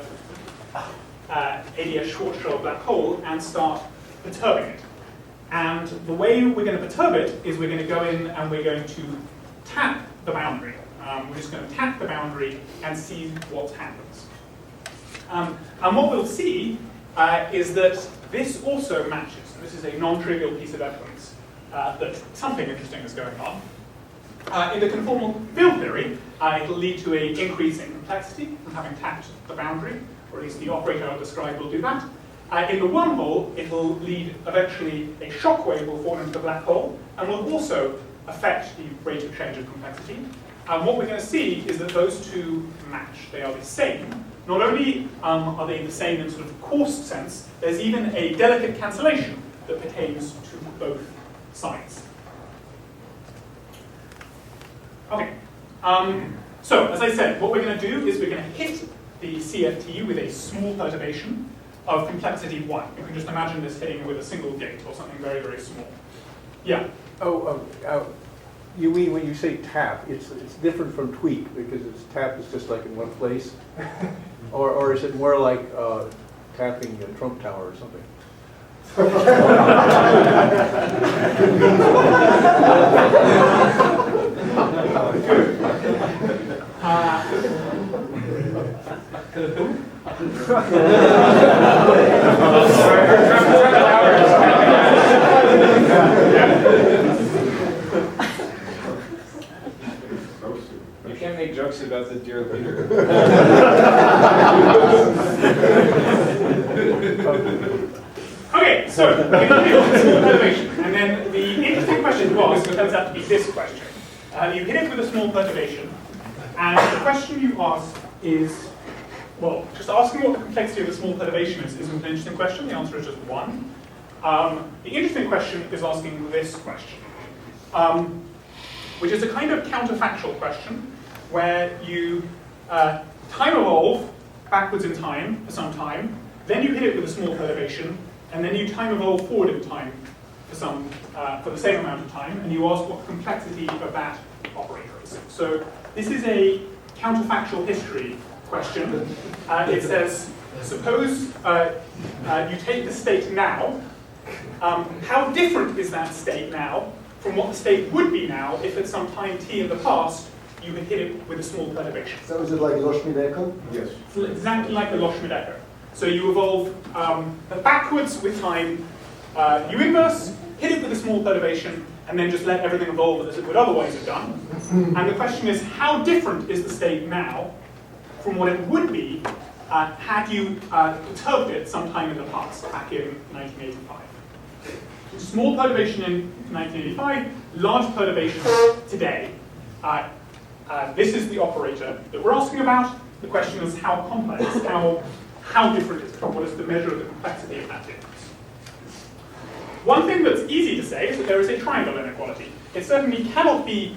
ADS Schwarzschild black hole and start perturbing it. And the way we're going to perturb it is we're going to go in and we're going to tap the boundary. We're just going to tap the boundary and see what happens. And what we'll see is that this also matches. This is a non-trivial piece of evidence that something interesting is going on. In the conformal field theory, it'll lead to an increase in complexity from having tapped the boundary, or at least the operator I'll describe will do that. In the wormhole, it will lead eventually a shock wave will fall into the black hole and will also affect the rate of change of complexity. And what we're going to see is that those two match. They are the same. Not only are they the same in sort of coarse sense, there's even a delicate cancellation that pertains to both sides. Okay. So, as I said, what we're going to do is we're going to hit the CFT with a small perturbation of complexity 1. You can just imagine this hitting with a single gate or something very, very small. Yeah? You mean when you say tap, it's different from tweak because tap is just like in one place? Or is it more like tapping a Trump Tower or something? You can make jokes about the dear leader. Okay, so we're going to do a small perturbation. And then the interesting question was, it turns out to be this question. You hit it with a small perturbation, and the question you ask is, well, just asking what the complexity of a small perturbation is isn't an interesting question. The answer is just 1. The interesting question is asking this question, which is a kind of counterfactual question, where you time evolve backwards in time for some time, then you hit it with a small perturbation, and then you time evolve forward in time for the same amount of time, and you ask what the complexity of that operator is. So this is a counterfactual history question. It says, suppose you take the state now. How different is that state now from what the state would be now if at some time t in the past you had hit it with a small perturbation? So is it like Loschmidt-Echo? Yes. It's exactly like the Loschmidt-Echo. So you evolve backwards with time, you inverse, hit it with a small perturbation, and then just let everything evolve as it would otherwise have done. And the question is, how different is the state now from what it would be had you perturbed it sometime in the past, back in 1985? Small perturbation in 1985, large perturbation today. This is the operator that we're asking about. The question is how complex, how different is it? What is the measure of the complexity of that difference? One thing that's easy to say is that there is a triangle inequality. It certainly cannot be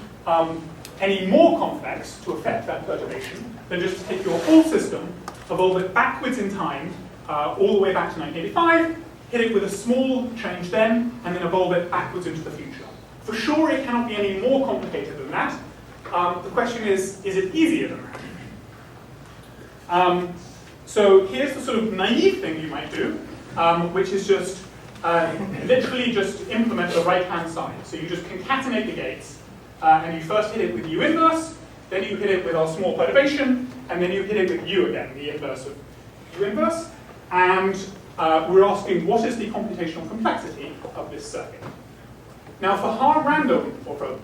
any more complex to affect that perturbation than just to take your whole system, evolve it backwards in time, all the way back to 1985, hit it with a small change then, and then evolve it backwards into the future. For sure, it cannot be any more complicated than that. The question is it easier than that? So here's the sort of naive thing you might do, which is just literally just implement the right-hand side. So you just concatenate the gates, and you first hit it with U inverse, then you hit it with our small perturbation, and then you hit it with U again, the inverse of U inverse. And we're asking, what is the computational complexity of this circuit? Now, for hard random, or for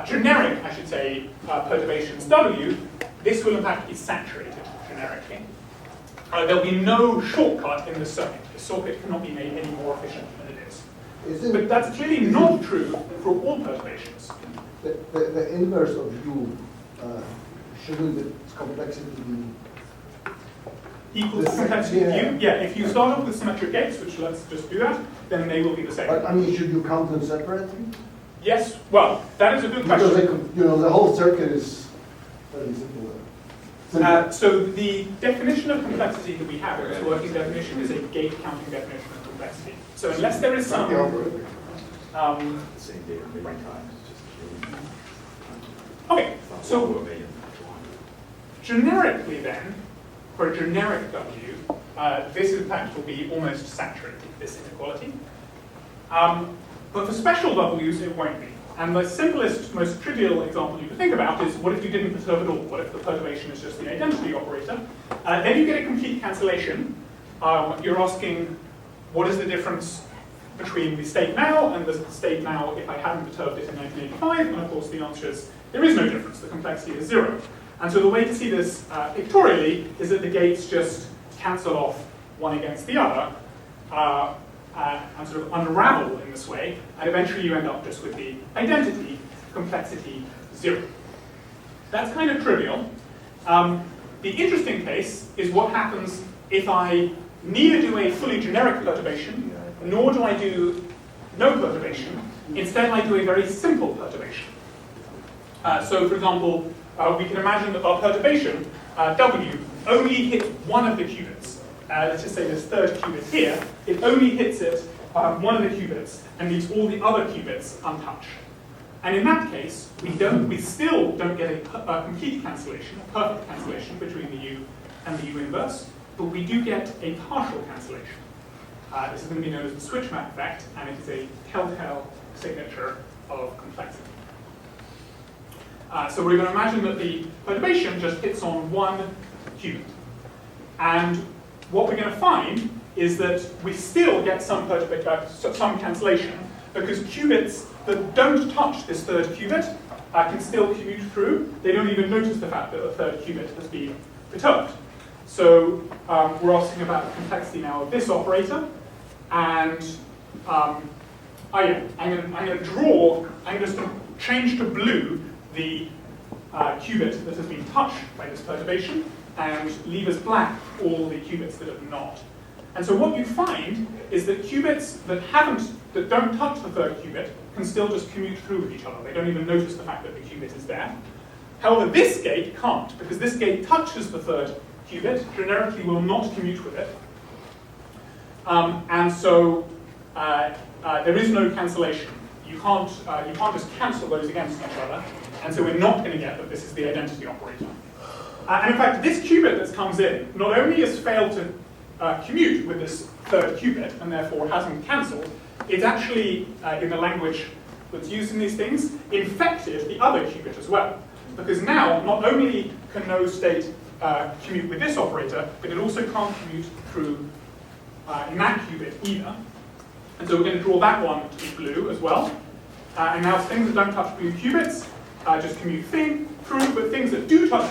generic, I should say, perturbations W, this will in fact be saturated generically. There'll be no shortcut in the circuit. The circuit cannot be made any more efficient than it is. But that's clearly not true for all perturbations. The inverse of U, shouldn't its complexity be equal to the complexity of U? Yeah, if you start off with symmetric gates, which let's just do that, then they will be the same. But I mean, should you count them separately? Yes, well, that is a good question. Because the whole circuit is very simple. So the definition of complexity that we have, this working definition, is a gate counting definition of complexity. So unless there is some... okay, so generically then, for a generic W, this in fact will be almost saturated, this inequality. But for special W's, it won't be. And the simplest, most trivial example you can think about is, what if you didn't perturb at all? What if the perturbation is just the identity operator? Then you get a complete cancellation. You're asking, what is the difference between the state now and the state now if I hadn't perturbed it in 1985? And of course the answer is, there is no difference. The complexity is 0. And so the way to see this pictorially is that the gates just cancel off one against the other and sort of unravel in this way, and eventually you end up just with the identity complexity 0. That's kind of trivial. The interesting case is what happens if I neither do a fully generic perturbation, nor do I do no perturbation. Instead, I do a very simple perturbation. So, for example, we can imagine that our perturbation, W, only hits one of the qubits. Let's just say this third qubit here. It only hits it one of the qubits and leaves all the other qubits untouched. And in that case, we still don't get a complete cancellation, a perfect cancellation between the U and the U inverse, but we do get a partial cancellation. This is going to be known as the switchback effect, and it is a telltale signature of complexity. So we're going to imagine that the perturbation just hits on one qubit. And what we're going to find is that we still get some cancellation, because qubits that don't touch this third qubit can still commute through. They don't even notice the fact that the third qubit has been perturbed. So we're asking about the complexity now of this operator, and I'm going to just change to blue the qubit that has been touched by this perturbation, and leave as black all the qubits that have not. And so what you find is that qubits that don't touch the third qubit can still just commute through with each other. They don't even notice the fact that the qubit is there. However, this gate can't, because this gate touches the third qubit, generically will not commute with it. And so there is no cancellation. You can't just cancel those against each other, and so we're not going to get that this is the identity operator. And in fact, this qubit that comes in not only has failed to commute with this third qubit, and therefore hasn't cancelled, it's actually, in the language that's used in these things, infected the other qubit as well. Because now, not only can no state commute with this operator, but it also can't commute through in that qubit either. And so we're going to draw that one to be blue as well. And now things that don't touch blue qubits just commute through, but things that do touch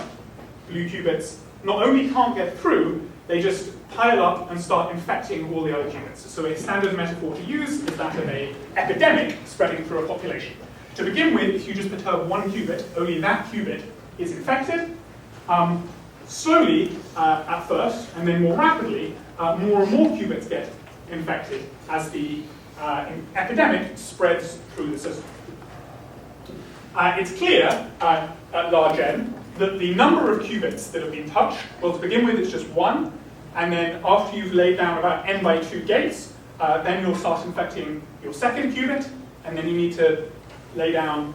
blue qubits not only can't get through, they just pile up and start infecting all the other qubits. So a standard metaphor to use is that of an epidemic spreading through a population. To begin with, if you just perturb one qubit, only that qubit is infected. Slowly, at first, and then more rapidly, more and more qubits get infected as the epidemic spreads through the system. It's clear at large n that the number of qubits that have been touched, well, to begin with, it's just one, and then after you've laid down about n by 2 gates, then you'll start infecting your second qubit, and then you need to lay down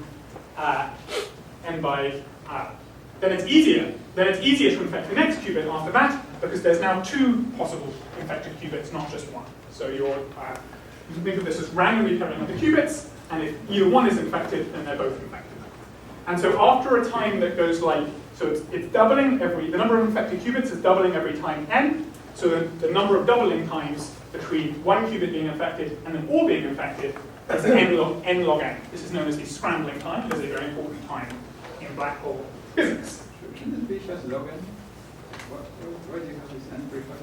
n by. Then it's easier to infect the next qubit after that, because there's now 2 possible infected qubits, not just one. So you can think of this as randomly pairing up the qubits, and if either one is infected, then they're both infected. And so after a time that goes like, so it's doubling the number of infected qubits is doubling every time n, so the number of doubling times between one qubit being infected and then all being infected is n log n. This is known as the scrambling time. It is a very important time in black hole physics. Shouldn't it be just log n? Why do you have this n prefix?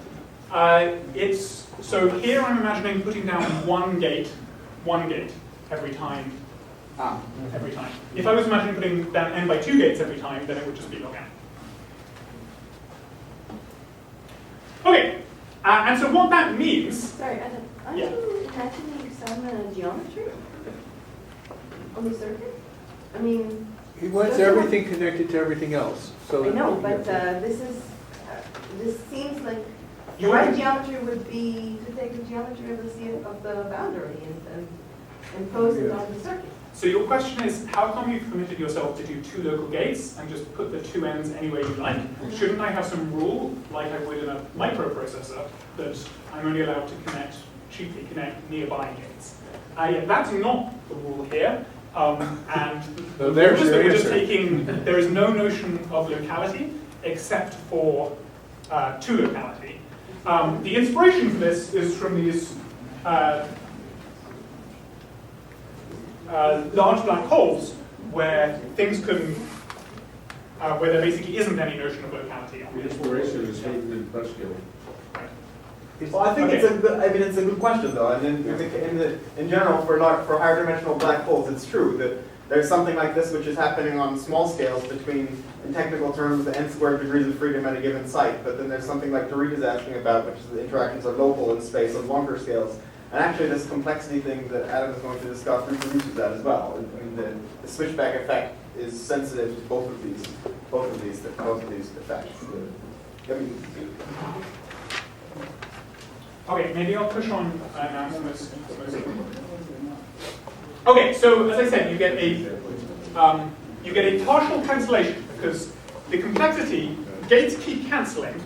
So here I'm imagining putting down one gate every time. Every time. If I was imagining putting down n by 2 gates every time, then it would just be log n. Okay, and so what that means. Sorry, Adam, are you imagining some geometry on the circuit? I mean. He wants everything connected to everything else. So I know, but this seems like the right geometry would be to take the geometry of the boundary and impose it on the circuit. So your question is, how come you've permitted yourself to do 2 local gates and just put the 2 ends anywhere you like? Shouldn't I have some rule, like I would in a microprocessor, that I'm only allowed to cheaply connect nearby gates? Yeah, that's not the rule here. And so there's your we're answer. just taking, there is no notion of locality except for 2 locality. The inspiration for this is from these large black holes where things can where there basically isn't any notion of locality. On The inspiration is hidden in Buskill. Well, I think it's a good. I mean, it's a good question though. And in general, for higher dimensional black holes, it's true that there's something like this which is happening on small scales between, in technical terms, the n squared degrees of freedom at a given site. But then there's something like Dorita's asking about, which is the interactions are local in space on longer scales. And actually, this complexity thing that Adam is going to discuss reproduces that as well. I mean, the switchback effect is sensitive to both of these effects. I mean, okay, maybe I'll push on now. Okay, so as I said, you get a partial cancellation because the complexity gates keep cancelling.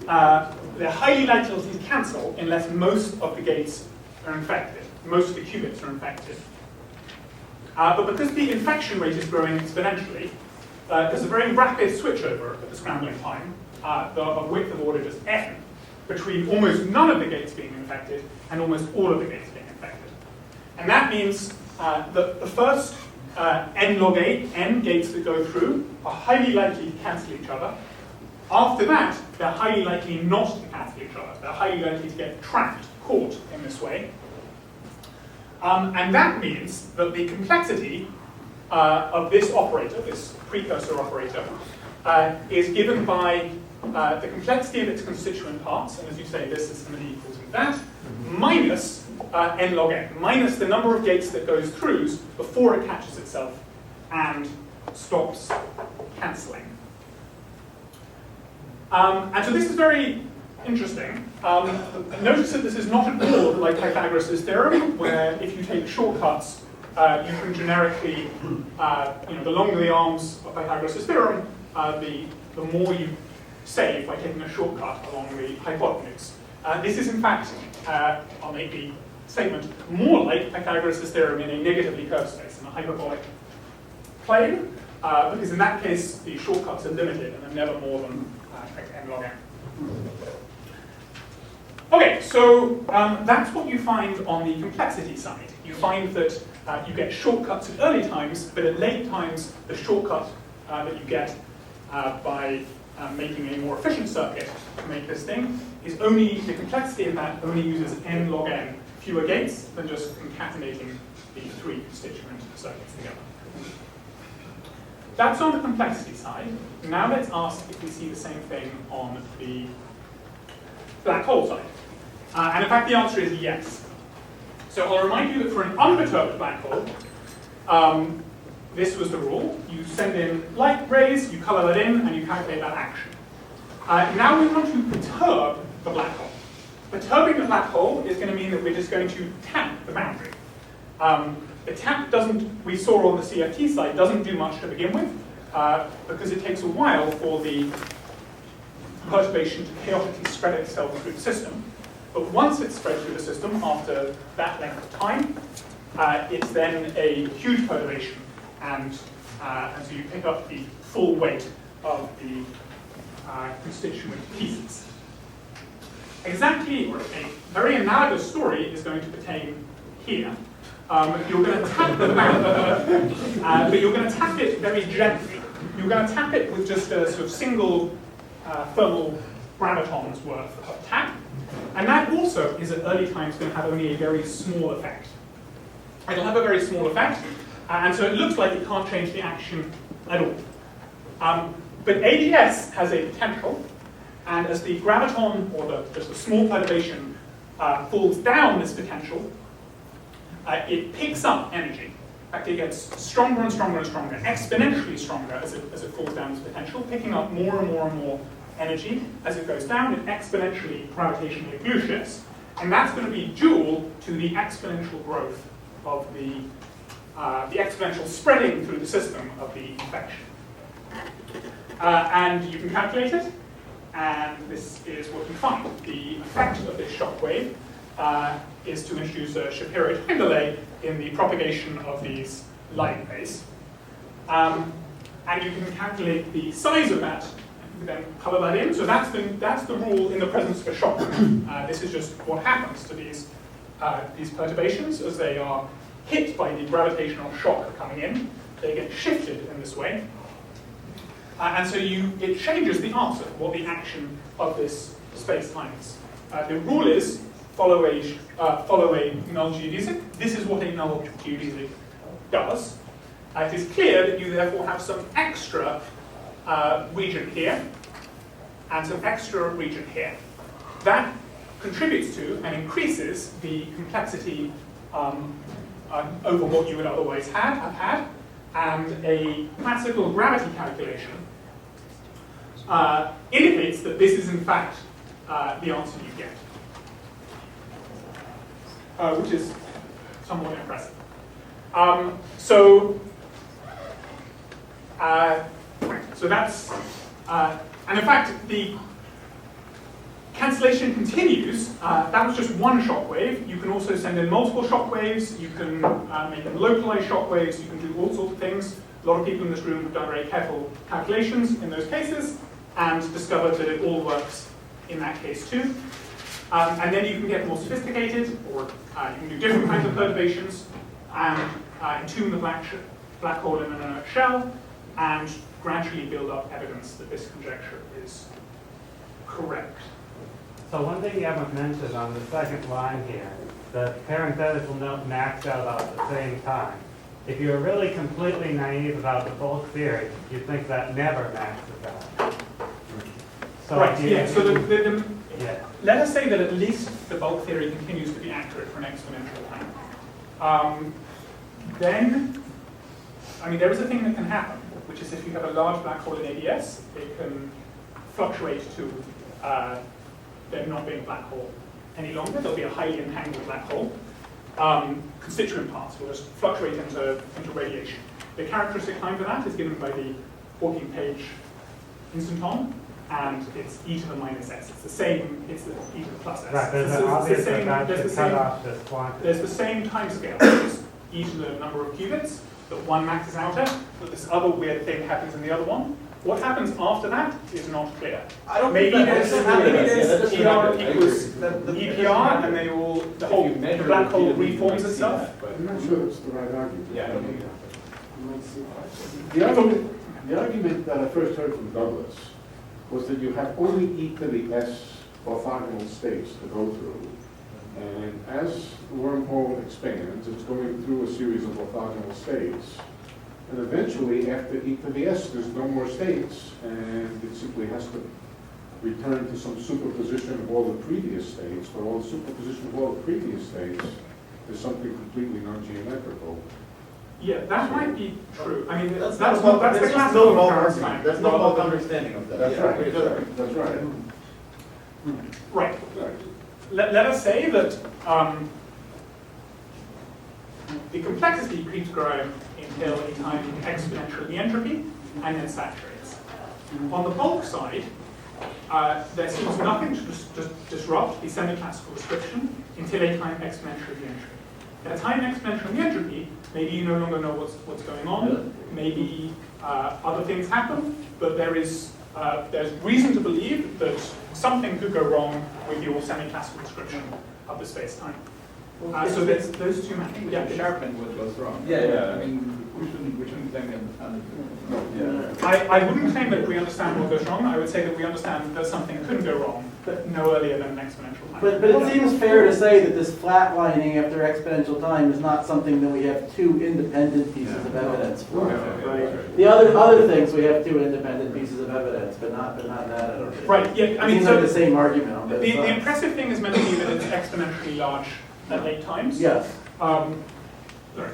They're highly likely to cancel unless most of the gates are infected. Most of the qubits are infected. But because the infection rate is growing exponentially, there's a very rapid switchover at the scrambling time, of width of order just n, between almost none of the gates being infected and almost all of the gates being infected. And that means that the first n log 8, n gates that go through are highly likely to cancel each other. After that, they're highly likely not to cancel each other. They're highly likely to get trapped, caught in this way. And that means that the complexity of this operator, this precursor operator, is given by the complexity of its constituent parts, and as you say, this is going to be equal to that, minus n log n, minus the number of gates that goes through before it catches itself and stops cancelling. And so this is very interesting. Notice that this is not at all like Pythagoras' theorem, where if you take shortcuts, you can generically, the longer the arms of Pythagoras' theorem, the more you save by taking a shortcut along the hypotenuse. This is in fact, I'll make the statement, more like Pythagoras' theorem in a negatively curved space, in a hyperbolic plane, because in that case the shortcuts are limited and they're never more than n log n. Okay, so that's what you find on the complexity side. You find that you get shortcuts at early times, but at late times the shortcut that you get by making a more efficient circuit to make this thing is only, the complexity of that only uses n log n fewer gates than just concatenating the three constituent circuits together. That's on the complexity side. Now let's ask if we see the same thing on the black hole side. And in fact, the answer is yes. So I'll remind you that for an unperturbed black hole, this was the rule. You send in light rays, you color that in, and you calculate that action. Now we want to perturb the black hole. Perturbing the black hole is going to mean that we're just going to tap the boundary. The tap doesn't, we saw on the CFT side, doesn't do much to begin with, because it takes a while for the perturbation to chaotically spread itself through the system. But once it's spread through the system, after that length of time, it's then a huge perturbation, and so you pick up the full weight of the constituent pieces. Exactly, or a very analogous story is going to pertain here. You're going to tap the boundary, but you're going to tap it very gently. You're going to tap it with just a sort of single thermal gravitons worth of tap. And that also is at early times going to have only a very small effect. It'll have a very small effect, and so it looks like it can't change the action at all. But ADS has a potential, and as the graviton, or just the small perturbation, falls down this potential, it picks up energy. In fact, it gets stronger and stronger and stronger, exponentially stronger as it falls down this potential, picking up more and more and more energy. As it goes down, it exponentially gravitationally glue shifts, and that's going to be dual to the exponential growth of the exponential spreading through the system of the infection. And you can calculate it, and this is what you find. The effect of this shock wave is to introduce a Shapiro time delay in the propagation of these light rays. And you can calculate the size of that, and then color that in. So that's the rule in the presence of a shock wave. This is just what happens to these perturbations as they are hit by the gravitational shock coming in. They get shifted in this way. And so it changes the answer, what the action of this space-time is. The rule is follow a null geodesic. This is what a null geodesic does. It is clear that you therefore have some extra region here and some extra region here. That contributes to and increases the complexity over what you would otherwise have had, and a classical gravity calculation indicates that this is in fact the answer you get, which is somewhat impressive. So that's, and in fact, the cancellation continues. That was just one shockwave. You can also send in multiple shockwaves. You can make them localized shockwaves. You can do all sorts of things. A lot of people in this room have done very careful calculations in those cases and discovered that it all works in that case too. And then you can get more sophisticated, or you can do different kinds of perturbations and entomb the black hole in an inert shell and gradually build up evidence that this conjecture is correct. So one thing you haven't mentioned on the second line here, the parenthetical note maxed out at the same time. If you're really completely naive about the bulk theory, you'd think that never maxes out. So right, yeah, so yeah. Let us say that at least the bulk theory continues to be accurate for an exponential time. Then, I mean, there is a thing that can happen, which is if you have a large black hole in ADS, it can fluctuate to there not being a black hole any longer. There'll be a highly entangled black hole. Constituent parts will just fluctuate into radiation. The characteristic time for that is given by the Hawking-Page instanton, and it's e to the minus s. It's the same, it's the e to the plus s. Right, there's an obvious advantage to cut off this quantity. There's the same time scale, which is e to the number of qubits that one maxes out at, but this other weird thing happens in the other one. What happens after that is not clear. I don't Maybe think there's EPR equals EPR, and the whole black hole reforms itself. I'm not sure it's the right argument. Yeah, I don't think The argument that I first heard from Douglas was that you have only e to the s orthogonal states to go through. And as the wormhole expands, it's going through a series of orthogonal states. And eventually, after e to the s, there's no more states, and it simply has to return to some superposition of all the previous states. But all the superposition of all the previous states is something completely non-geometrical. Yeah, that might be true. I mean, that's there's the no classical bulk argument. There's no bulk understanding of that. That's Yeah. right. That's right. Right. Let us say that the complexity keeps growing until a time exponential the entropy and then saturates. On the bulk side, there seems nothing to disrupt the semi-classical description until a time exponential the entropy. At a time exponential the entropy, maybe you no longer know what's going on, maybe other things happen, but there's reason to believe that something could go wrong with your semi-classical description of the space-time. So there's those two matches. We have sharpened what goes wrong. Yeah. I mean, we shouldn't claim we understand it. I wouldn't claim that we understand what goes wrong. I would say that we understand that something couldn't go wrong, but no earlier than an exponential time. But it seems fair to say that this flatlining after exponential time is not something that we have two independent pieces of evidence for. Right? The other things we have two independent pieces of evidence, but not that. I don't think. Right. Yeah. I mean, seems so like the same argument on both the sides. impressive thing is meant to be that it's exponentially large at late times. Yes.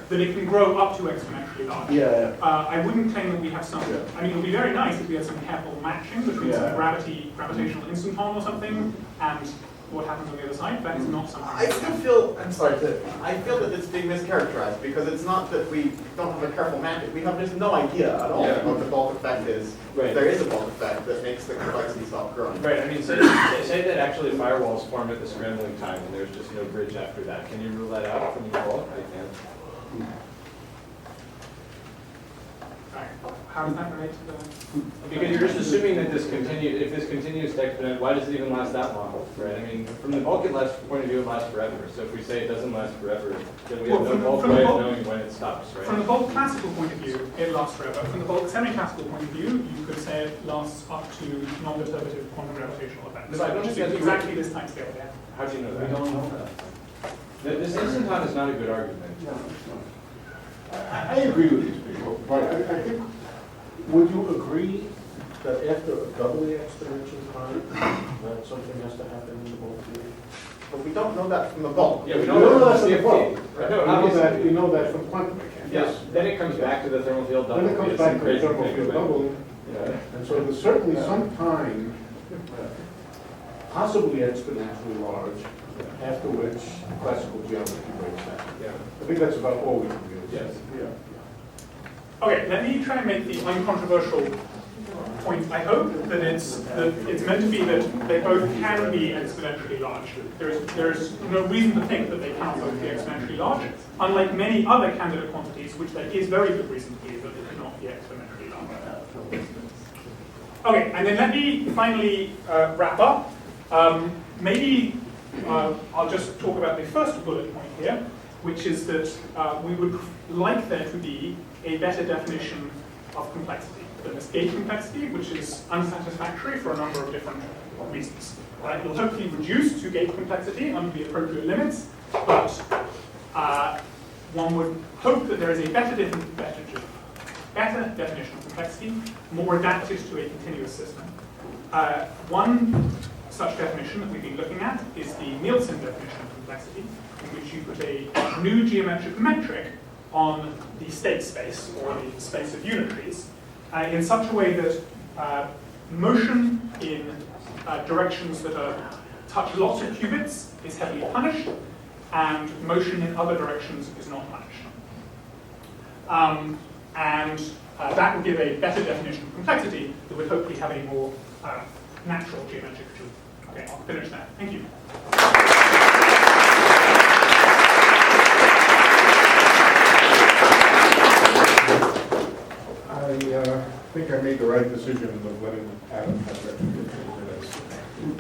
That it can grow up to exponentially large. Yeah. I wouldn't claim that we have some. I mean, it would be very nice if we had some careful matching between some gravitational instanton or something and what happens on the other side. That is not something. I still feel, I'm sorry, I feel that it's being mischaracterized because it's not that we don't have a careful matching. We have just no idea at all what the bulk effect is. Right. There is a bulk effect that makes the complexity stop growing. Right, I mean, say that actually firewalls form at the scrambling time and there's just no bridge after that. Can you rule that out from the bulk? I can. how does that relate to the? Because you're just assuming that this continues, if this continues to exponent, why does it even last that long, right? I mean, from the bulk point of view, it lasts forever. So if we say it doesn't last forever, then we have no bulk way of knowing when it stops, right? From the bulk classical point of view, it lasts forever. From the bulk semi-classical point of view, you could say it lasts up to non-determinative quantum gravitational events. But I don't which think is that's exactly this time scale there. How do you know that? We don't know that. This instanton is not a good argument. I agree with these people, but I think, would you agree that after a doubly exponential time, that something has to happen in the bulk theory? But we don't know that from the bulk. Yeah, we You don't don't know know that from the bulk. Right. You know that from quantum mechanics. Yes, then it comes back to the thermal field double. Then it comes It's back some to the crazy thermal thing, field right? double. Yeah. And so there's certainly some time, possibly exponentially large, after which classical geometry breaks down. Yeah. I think that's about all we can do. Yes. Yeah. Okay, let me try and make the uncontroversial point. I hope that it's meant to be that they both can be exponentially large. There is no reason to think that they cannot both be exponentially large, unlike many other candidate quantities, which there is very good reason to believe that they cannot be exponentially large. Okay, and then let me finally wrap up. Maybe I'll just talk about the first bullet point here, which is that we would like there to be a better definition of complexity than this gauge complexity, which is unsatisfactory for a number of different reasons. It will hopefully reduce to gauge complexity under the appropriate limits, but one would hope that there is a better definition of complexity, more adapted to a continuous system. One such definition that we've been looking at is the Nielsen definition of complexity, in which you put a new geometric metric on the state space, or the space of unitaries, in such a way that motion in directions that touch lots of qubits is heavily punished, and motion in other directions is not punished. That would give a better definition of complexity that would hopefully have a more natural geometric truth. Okay, I'll finish that. Thank you. I think I made the right decision of letting Adam have that 15 minutes.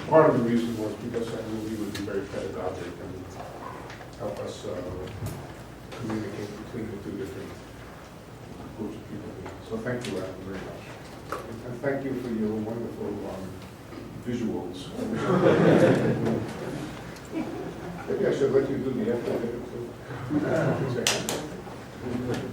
Part of the reason was because I knew he would be very pedagogic and help us communicate between the two different groups of people. So thank you, Adam, very much. And thank you for your wonderful visuals. Maybe I should let you do the after too.